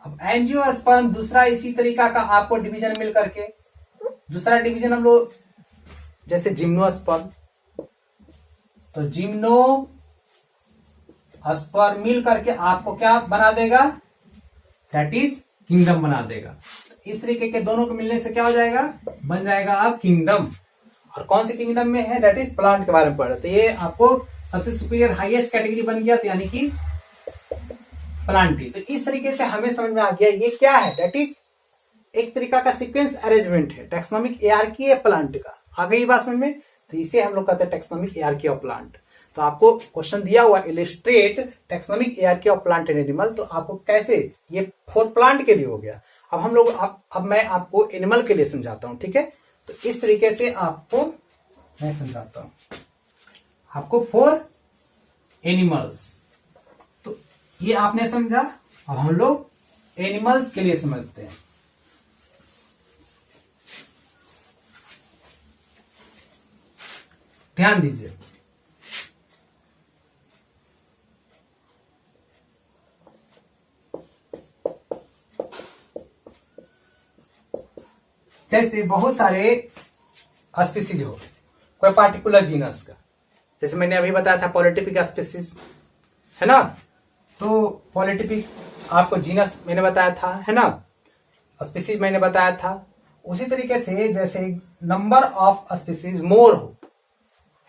अब एंजियोस्पर्म दूसरा इसी तरीका का आपको डिवीजन मिल करके, दूसरा डिवीजन हम लोग जैसे जिम्नोस्पर्म, तो जिम्नोस्पर्म मिल करके आपको क्या बना देगा? दैट इज किंगडम बना देगा। इस तरीके के दोनों को मिलने से क्या हो जाएगा? बन जाएगा अब किंगडम। और कौन से किंगडम में है? दैट इज प्लांट के बारे में पढ़ रहे। तो ये आपको सबसे सुपीरियर हाईएस्ट कैटेगरी बन गया, तो यानी कि प्लांट ट्री। तो इस तरीके से हमें समझ में आ गया ये क्या है? दैट इज एक तरीका का सीक्वेंस अरेंजमेंट है, टैक्सोनॉमिक हायरार्की है प्लांट का। आ गई बात समझ में? तो इसे हम लोग कहते हैं टैक्सोनॉमिक हायरार्की ऑफ प्लांट। तो आपको क्वेश्चन दिया हुआ illustrate taxonomic hierarchy of plant and animal, तो आपको कैसे, ये फॉर प्लांट के लिए हो गया। अब हम लोग अब मैं आपको एनिमल के लिए समझाता हूं, ठीक है। तो इस तरीके से आपको मैं समझाता हूं, आपको फॉर एनिमल्स। तो ये आपने समझा। अब हम लोग एनिमल्स के लिए समझते हैं। ध्यान दीजिए, जैसे बहुत सारे स्पीसीज हो कोई पार्टिकुलर जीनस का, जैसे मैंने अभी बताया था पॉलिटिपिक स्पीसीज, है ना। तो पॉलिटिपिक आपको जीनस मैंने बताया था, है ना, स्पीसीज मैंने बताया था। उसी तरीके से जैसे नंबर ऑफ स्पीसीज मोर हो,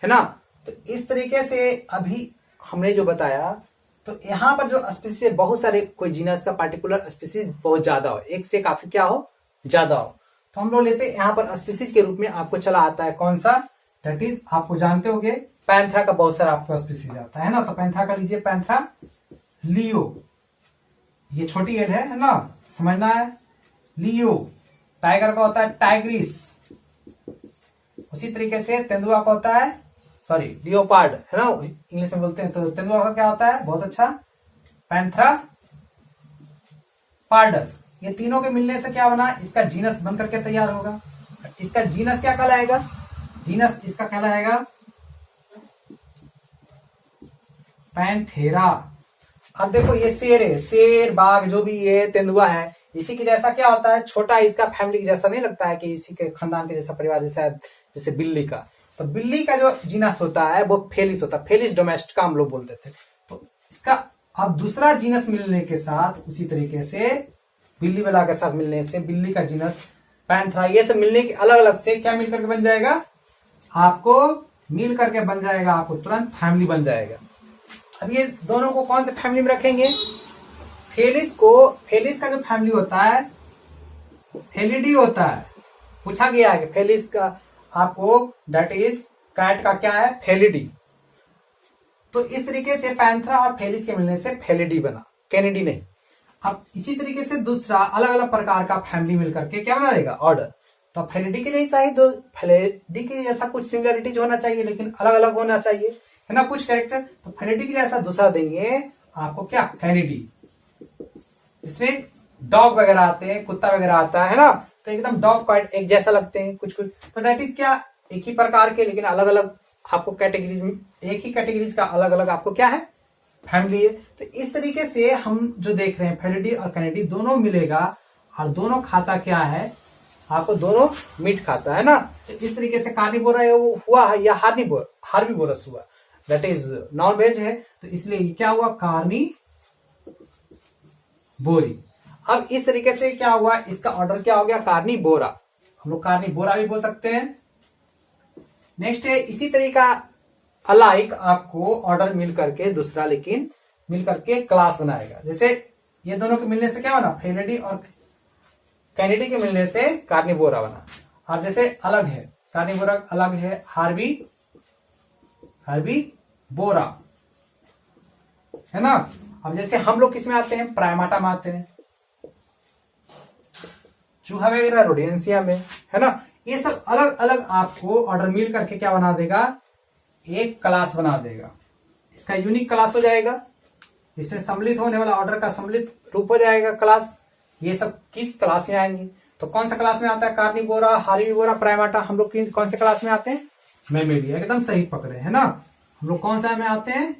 है ना। तो इस तरीके से अभी हमने जो बताया, तो यहाँ पर जो स्पीसीज बहुत सारे, कोई जीनस का पार्टिकुलर स्पीसीज बहुत ज्यादा हो, एक से काफी क्या हो, ज्यादा हो, तो हम लोग लेते हैं यहाँ पर स्पीसीज के रूप में आपको चला आता है कौन सा, दैट इज आपको जानते होंगे पैंथरा का बहुत सारा आपको स्पीसीज आता है ना। तो पैंथरा का लीजिए, पैंथरा लियो, ये छोटी एल है ना, समझना है। लियो, टाइगर का होता है टाइग्रिस। उसी तरीके से तेंदुआ का होता है, सॉरी लियोपार्ड, है ना, इंग्लिश में बोलते हैं। तो तेंदुआ का क्या होता है, बहुत अच्छा, पैंथरा पार्डस। ये तीनों के मिलने से क्या बना, इसका जीनस बन करके तैयार होगा। इसका जीनस क्या कहलाएगा, जीनस इसका कहलाएगा पैंथेरा। अब देखो ये शेर है, शेर बाघ जो भी ये तेंदुआ है, इसी के जैसा क्या होता है, छोटा, इसका फैमिली के जैसा नहीं लगता है कि इसी के खानदान के जैसा, परिवार जैसा, जैसे बिल्ली का। तो बिल्ली का जो जीनस होता है वो फेलिस होता है, फेलिस डोमेस्टिका हम लोग बोलते थे। तो इसका अब दूसरा जीनस मिलने के साथ, उसी तरीके से बिल्ली वाला के साथ मिलने से बिल्ली का जीनस पैंथरा, ये सब मिलने के अलग अलग से क्या मिल करके बन जाएगा, आपको मिल करके बन जाएगा, आपको तुरंत फैमिली बन जाएगा। अब ये दोनों को कौन से फैमिली में रखेंगे, फेलिस को, फेलिस का जो फैमिली होता है फेलिडी होता है। पूछा गया है कि फेलिस का आपको दैट इज कैट का क्या है, फेलिडी। तो इस तरीके से पैंथरा और फेलिस के मिलने से फेलिडी बना, कैनिडी नहीं। अब इसी तरीके से दूसरा अलग अलग प्रकार का फैमिली मिलकर के क्या बना देगा, ऑर्डर। तो फेलिडी के जैसा ही दो, फेलिडी के जैसा कुछ सिमिलरिटीज होना चाहिए लेकिन अलग अलग होना चाहिए, है ना, कुछ कैरेक्टर। तो फेलिडी के जैसा दूसरा देंगे आपको क्या, कैनिडी। इसमें डॉग वगैरह आते हैं, कुत्ता वगैरह आता है ना, तो एकदम डॉग क्वाइट एक जैसा लगते हैं कुछ कुछ। तो डेट इज क्या, एक ही प्रकार के लेकिन अलग अलग आपको कैटेगरीज में, एक ही कैटेगरीज का अलग अलग आपको क्या है, फैमिली है। तो इस तरीके से हम जो देख रहे हैं फेलिडी और कैनिडी दोनों मिलेगा और दोनों खाता क्या है, आपको दोनों मीट खाता है ना। तो इस तरीके से कार्निवोरा हुआ है या हार्बीवोरस हुआ, दैट इज नॉन वेज है, तो इसलिए क्या हुआ, कार्निवोरी। अब इस तरीके से क्या हुआ, इसका ऑर्डर क्या हो गया, कार्निवोरा। हम लोग कार्निवोरा भी बोल सकते हैं। नेक्स्ट है इसी तरीका अलाइक आपको ऑर्डर मिल करके दूसरा लेकिन मिल करके क्लास बनाएगा। जैसे ये दोनों के मिलने से क्या बना, फेलिडी और कैनिडी के मिलने से कार्निवोरा बना। अब जैसे अलग है, कार्निवोरा अलग है, हार्बीवोरा, है ना। अब जैसे हम लोग किस में आते हैं, प्राइमाटा में आते हैं, चूहा वगैरह रोडेंसिया में, है ना। ये सब अलग अलग आपको ऑर्डर मिल करके क्या बना देगा, एक क्लास बना देगा। इसका यूनिक क्लास हो जाएगा, इससे सम्मिलित होने वाला ऑर्डर का सम्मिलित रूप हो जाएगा क्लास। ये सब किस क्लास में आएंगे, तो कौन सा क्लास में आता है, कार्निवोरा, हार्बीवोरा, प्राइमाटा। हम लोग कौन से क्लास में आते हैं, मैमेलिया। एकदम सही पकड़े, है ना। हम लोग कौन सा में आते हैं,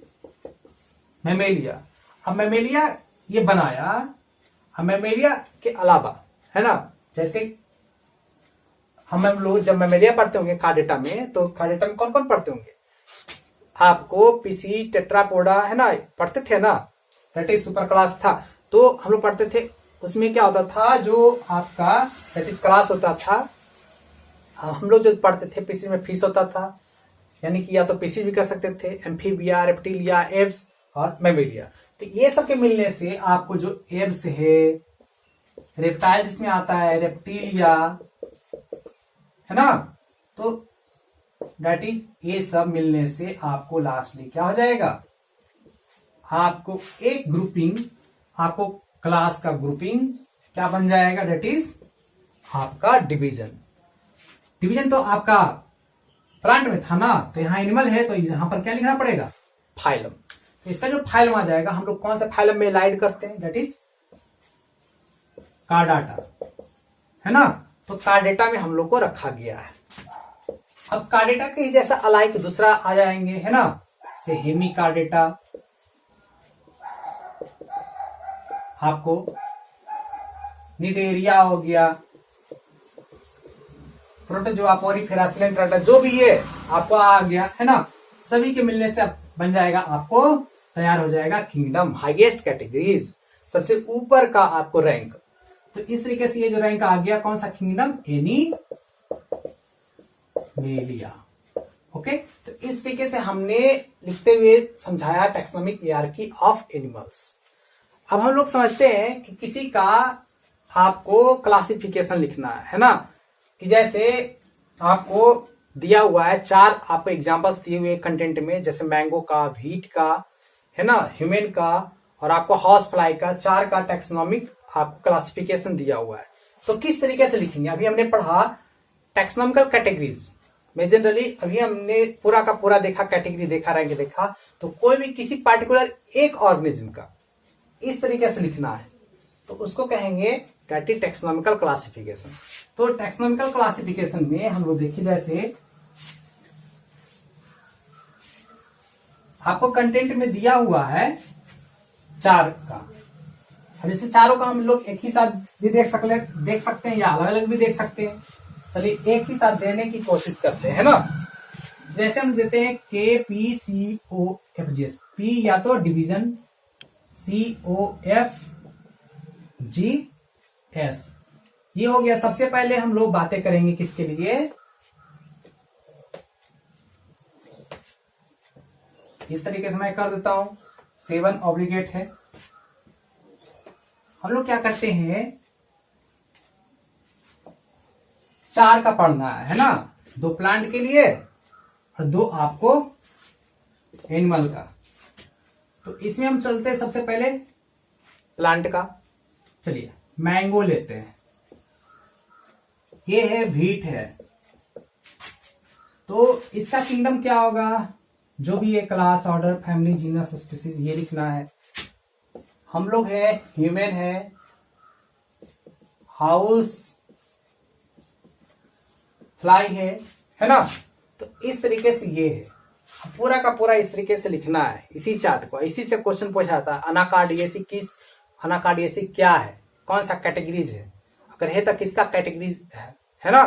मैमेलिया। अब मैमेलिया ये बनाया, अब मैमेलिया के अलावा, है ना, जैसे हम लोग जब मैमेलिया पढ़ते होंगे कार्डेटा में, तो कार्डेटा में कौन कौन पढ़ते होंगे, आपको पीसी, टेट्रापोडा, है ना, पढ़ते थे ना, दैट इज सुपर क्लास था। तो हम लोग पढ़ते थे, उसमें क्या होता था, जो आपका दैट इज क्लास होता था, हम लोग जो पढ़ते थे पीसी में फीस होता था, यानी कि या तो पीसी भी कर सकते थे, एम्फीबिया, रेप्टिलिया, एब्स और मैमेलिया। तो ये सब के मिलने से आपको जो एब्स है, रेप्टाइल जिसमें आता है, रेप्टिलिया, है ना, तो दैट इज ये सब मिलने से आपको लास्टली क्या हो जाएगा, आपको एक ग्रुपिंग, आपको क्लास का ग्रुपिंग क्या बन जाएगा, दैट इज आपका डिवीजन। डिवीजन तो आपका प्लांट में था ना, तो यहां एनिमल है, तो यहां पर क्या लिखना पड़ेगा, फाइलम। तो इसका जो फाइलम आ जाएगा, हम लोग कौन सा फाइलम में लाइड करते हैं, दैट इज कार्डाटा, है ना। तो कार्डेटा में हम लोग को रखा गया है। अब कार्डेटा के जैसा अलाइक दूसरा आ जाएंगे, है ना, से हेमी कार्डेटा, आपको निडेरिया हो गया, प्रोटोजोआ, पोरिफेरा, सिलेंट्राटा, जो भी ये आपको आ गया, है ना, सभी के मिलने से बन जाएगा, आपको तैयार हो जाएगा किंगडम, हाईएस्ट कैटेगरीज, सबसे ऊपर का आपको रैंक। तो इस तरीके से ये जो रैंक आ गया, कौन सा किंगडम, एनिमेलिया। ओके, तो इस तरीके से हमने लिखते हुए समझाया टैक्सोनॉमिक हायरार्की ऑफ एनिमल्स। अब हम लोग समझते हैं कि किसी का आपको क्लासिफिकेशन लिखना है ना, कि जैसे आपको दिया हुआ है 4 आपको एग्जांपल्स दिए हुए कंटेंट में, जैसे मैंगो का, व्हीट का, है ना, ह्यूमन का और आपको हाउस फ्लाई का, 4 का टैक्सोनॉमिक आपको क्लासिफिकेशन दिया हुआ है। तो किस तरीके से लिखेंगे, अभी हमने पढ़ा टैक्सोनॉमिकल कैटेगरीज में, जनरली अभी हमने पूरा का पूरा देखा, कैटेगरी देखा, रैंक देखा। तो कोई भी किसी पार्टिकुलर एक ऑर्गेनिज्म का इस तरीके से लिखना है, तो उसको कहेंगे दैट इज टैक्सोनॉमिकल क्लासिफिकेशन। तो टैक्सोनॉमिकल क्लासिफिकेशन में हम लोग देखिए, जैसे आपको कंटेंट में दिया हुआ है 4 का, अब जैसे चारों का हम लोग एक ही साथ भी देख सकते हैं या अलग अलग भी देख सकते हैं। चलिए एक ही साथ देने की कोशिश करते हैं, है ना। जैसे हम देते हैं KPCOFGS, P या तो डिवीजन, COFGS, ये हो गया। सबसे पहले हम लोग बातें करेंगे किसके लिए, इस तरीके से मैं कर देता हूं, 7 ऑब्लिगेट है। हम लोग क्या करते हैं, 4 का पढ़ना है ना, 2 प्लांट के लिए और 2 आपको एनिमल का। तो इसमें हम चलते हैं सबसे पहले प्लांट का। चलिए मैंगो लेते हैं, ये है व्हीट है, तो इसका किंगडम क्या होगा, जो भी ये class, order, family, genus, species ये लिखना है। हम लोग है ह्यूमन है, हाउस फ्लाई है ना। तो इस तरीके से ये है, पूरा का पूरा इस तरीके से लिखना है इसी चार्ट को। इसी से क्वेश्चन पूछा था, अनाकार्डियेसी अनाकार्डियेसी क्या है, कौन सा कैटेगरीज है, अगर है तो किसका कैटेगरीज है ना,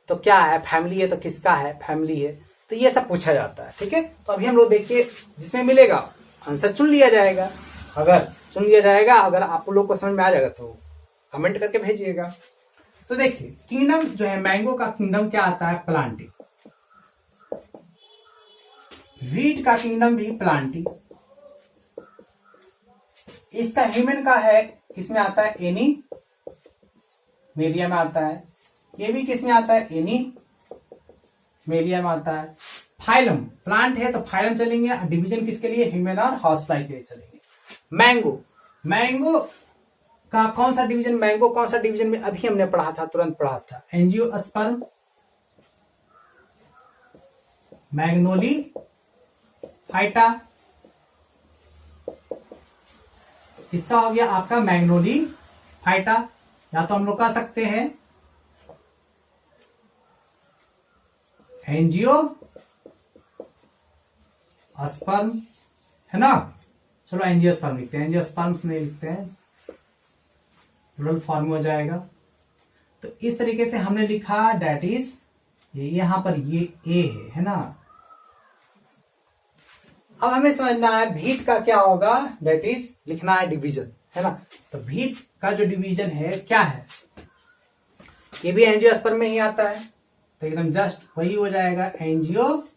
तो क्या है, फैमिली है तो किसका है, फैमिली है, तो ये सब पूछा जाता है। ठीक है, तो अभी हम लोग देखिए जिसमें मिलेगा आंसर चुन लिया जाएगा। अगर चुन लिया जाएगा, अगर आप लोग को समझ में आ जाएगा तो कमेंट करके भेजिएगा। तो देखिए किंगडम जो है मैंगो का किंगडम क्या आता है, प्लांटी। व्हीट का किंगडम भी प्लांटी। इसका ह्यूमन का है किसमें आता है, एनी मेलिया में आता है। ये भी किसमें आता है, एनी मेलिया में आता है। फाइलम प्लांट है तो फाइलम चलेंगे, डिवीजन किसके लिए, ह्यूमन और हाउस फ्लाई के लिए चलेंगे। मैंगो का कौन सा डिवीजन, मैंगो कौन सा डिवीजन में अभी हमने पढ़ा था, तुरंत पढ़ा था, एंजियोस्पर्म, मैग्नोली फाइटा। इसका हो गया आपका मैग्नोली फाइटा, या तो हम लोग कह सकते हैं एंजियो स्पर्म, है ना। चलो एंजियोस्पर्म लिखते हैं, एंजियोस्पर्म्स नहीं लिखते हैं, प्लूरल फॉर्म में हो जाएगा। तो इस तरीके से हमने लिखा, डेट इज यहां पर ये ए है ना। अब हमें समझना है व्हीट का क्या होगा, डेट इज लिखना है डिवीजन, है ना। तो व्हीट का जो डिवीजन है क्या है, ये भी एंजियोस्पर्म में ही आता है, तो एकदम जस्ट वही हो जाएगा, एंजियोस्पर्म।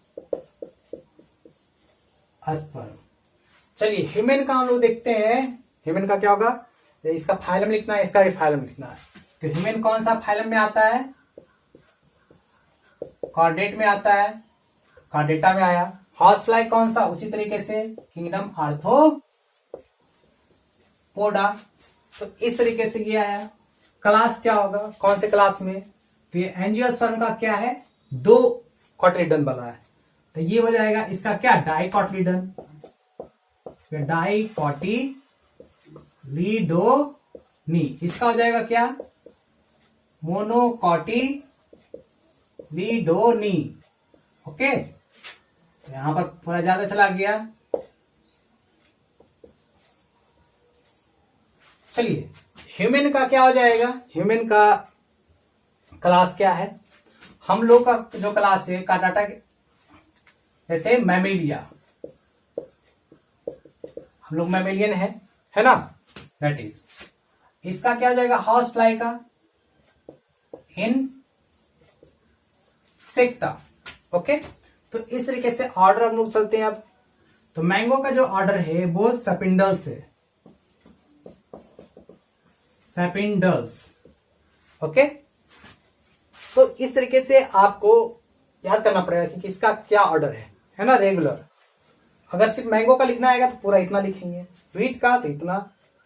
चलिए ह्यूमन का हम लोग देखते हैं, ह्यूमन का क्या होगा, इसका फाइलम लिखना है, इसका भी फाइलम लिखना है। तो ह्यूमन कौन सा फाइलम में आता है, कॉर्डेट में आता है, कॉर्डेटा में आया। हाउस फ्लाई कौन सा, उसी तरीके से किंगडम आर्थ्रोपोडा। तो इस तरीके से ये आया। क्लास क्या होगा, कौन से क्लास में, तो ये एंजियोस्पर्म का क्या है, 2 कॉटिलिडन बना है, तो ये हो जाएगा इसका क्या, डाइकॉटिलिडन, डाइकॉटिलीडोनी। इसका हो जाएगा क्या, मोनोकॉटिलीडोनी। ओके, यहां पर थोड़ा ज्यादा चला गया। चलिए ह्यूमन का क्या हो जाएगा, ह्यूमन का क्लास क्या है, हम लोग का जो क्लास है का डाटा, जैसे मैमेलिया, हम लोग मैमेलियन है ना, दैट इज। इसका क्या हो जाएगा, हाउस फ्लाई का इंसेक्टा। ओके, तो इस तरीके से ऑर्डर हम लोग चलते हैं। अब तो मैंगो का जो ऑर्डर है वो सेपिंडल्स है, सेपिंडल्स। ओके, तो इस तरीके से आपको याद करना पड़ेगा कि किसका क्या ऑर्डर है ना, रेगुलर। अगर सिर्फ मैंगो का लिखना आएगा तो पूरा इतना लिखेंगे, व्हीट का तो इतना,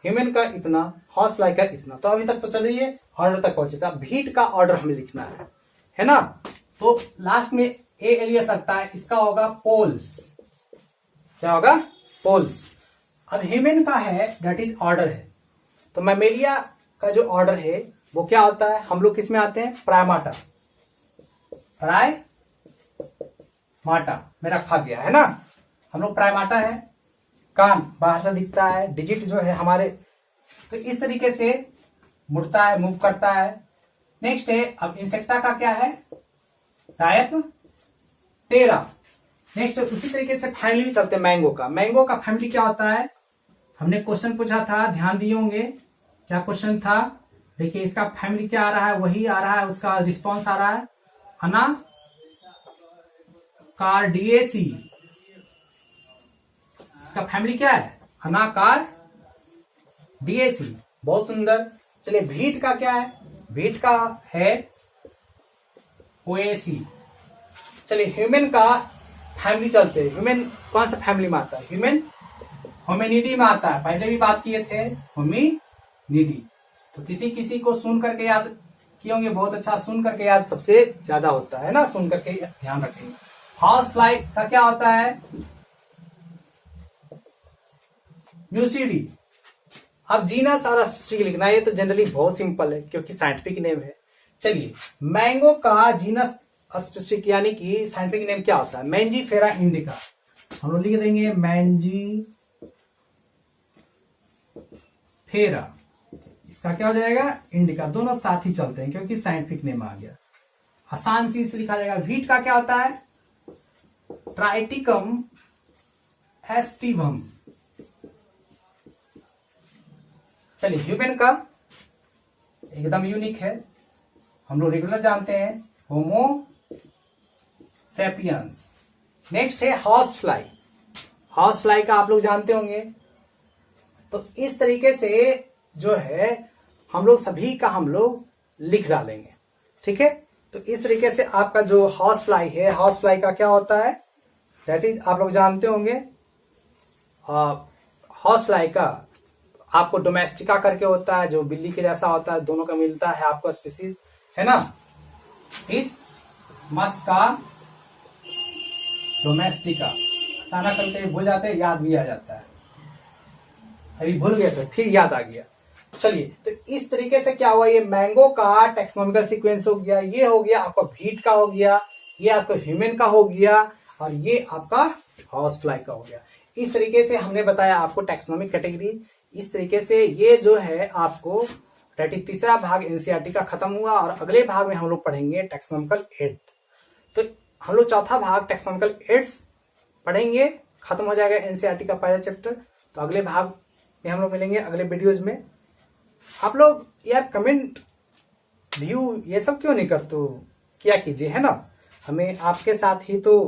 ह्यूमन का इतना, हाउस फ्लाई का इतना। तो अभी तक तो चलिए ऑर्डर तक पहुंचे था। व्हीट का ऑर्डर हमें लिखना है ना। तो लास्ट में ए एलियस लगता है, इसका होगा पोल्स। क्या होगा, पोल्स। अब ह्यूमन का है दैट इज ऑर्डर है, तो मैमेलिया का जो ऑर्डर है वो क्या होता है, हम लोग किस में आते हैं, प्राइमाटा, प्राइमाटा में रखा गया है ना। हम लोग प्राइमाटा है, कान बाहर से दिखता है, डिजिट जो है हमारे, तो इस तरीके से मुड़ता है, मूव करता है। नेक्स्ट है, अब इंसेक्टा का क्या है, डायप्टेरा। नेक्स्ट उसी तरीके से फैमिली भी चलते हैं मैंगो का। मैंगो का फैमिली क्या होता है, हमने क्वेश्चन पूछा था, ध्यान दिए होंगे, क्या क्वेश्चन था, देखिए इसका फैमिली क्या आ रहा है, वही आ रहा है, उसका रिस्पॉन्स आ रहा है, अनाकार्डियेसी। इसका फैमिली क्या है, अनाकार्डियेसी। बहुत सुंदर। चलिए व्हीट का क्या है, व्हीट का है पोएसी। चलिए ह्यूमन का फैमिली चलते हैं। ह्यूमन कौन सा फैमिली में आता है? ह्यूमन होमिनिडी में आता है। पहले भी बात किए थे होमिनिडी। तो किसी किसी को सुन करके याद किए होंगे, बहुत अच्छा, सुन करके याद सबसे ज्यादा होता है ना, सुन करके ध्यान रखेंगे। हाउस फ्लाई का क्या होता है? म्यूसिडी। अब जीनस और स्पेसिफिक लिखना, ये तो जनरली बहुत सिंपल है क्योंकि साइंटिफिक नेम है। चलिए, मैंगो का जीनस स्पेसिफिक यानी कि साइंटिफिक नेम क्या होता है? Mangifera indica. हम लोग लिख देंगे मैंजीफेरा। इसका क्या हो जाएगा? इंडिका। दोनों साथ ही चलते हैं क्योंकि साइंटिफिक नेम आ गया, आसान सी से लिखा जाएगा। वीट का क्या होता है? Triticum aestivum. चलिए, ह्यूमन का एकदम यूनिक है, हम लोग रेगुलर जानते हैं, होमो सेपियंस। नेक्स्ट है हाउस फ्लाई। हाउस फ्लाई का आप लोग जानते होंगे। तो इस तरीके से जो है हम लोग सभी का हम लोग लिख डालेंगे, ठीक है। तो इस तरीके से आपका जो हाउस फ्लाई है, हाउस फ्लाई का क्या होता है? दैट इज आप लोग जानते होंगे। हाउस फ्लाई का आपको डोमेस्टिका करके होता है, जो बिल्ली के जैसा होता है, दोनों का मिलता है आपको स्पीसीज, है ना। इस मस्का डोमेस्टिका। अचानक करके भूल जाते हैं, याद भी आ जाता है। अभी भूल गए थे, फिर याद आ गया। चलिए, तो इस तरीके से क्या हुआ? ये मैंगो का टेक्सोनॉमिकल सीक्वेंस हो गया, ये हो गया आपका वीट का हो गया, ये आपका ह्यूमन का हो गया, और ये आपका हाउस फ्लाई का हो गया। इस तरीके से हमने बताया आपको टेक्सोनॉमिक कैटेगरी। इस तरीके से ये जो है आपको तीसरा भाग एनसीईआरटी का खत्म हुआ, और अगले भाग में हम लोग पढ़ेंगे टेक्सोनॉमिकल एड्स। तो हम लोग चौथा भाग टेक्सोनॉमिकल एड्स पढ़ेंगे, खत्म हो जाएगा एनसीईआरटी का पहला चैप्टर। तो अगले भाग में हम लोग मिलेंगे अगले वीडियोज में। आप लोग यार कमेंट, व्यू ये सब क्यों नहीं करते? क्या कीजिए, है ना। हमें आपके साथ ही तो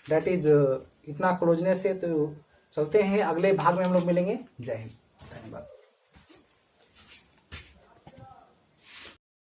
दैट इज इतना क्लोजनेस है, तो चलते हैं अगले भाग में हम लोग मिलेंगे। जय हिंद, धन्यवाद।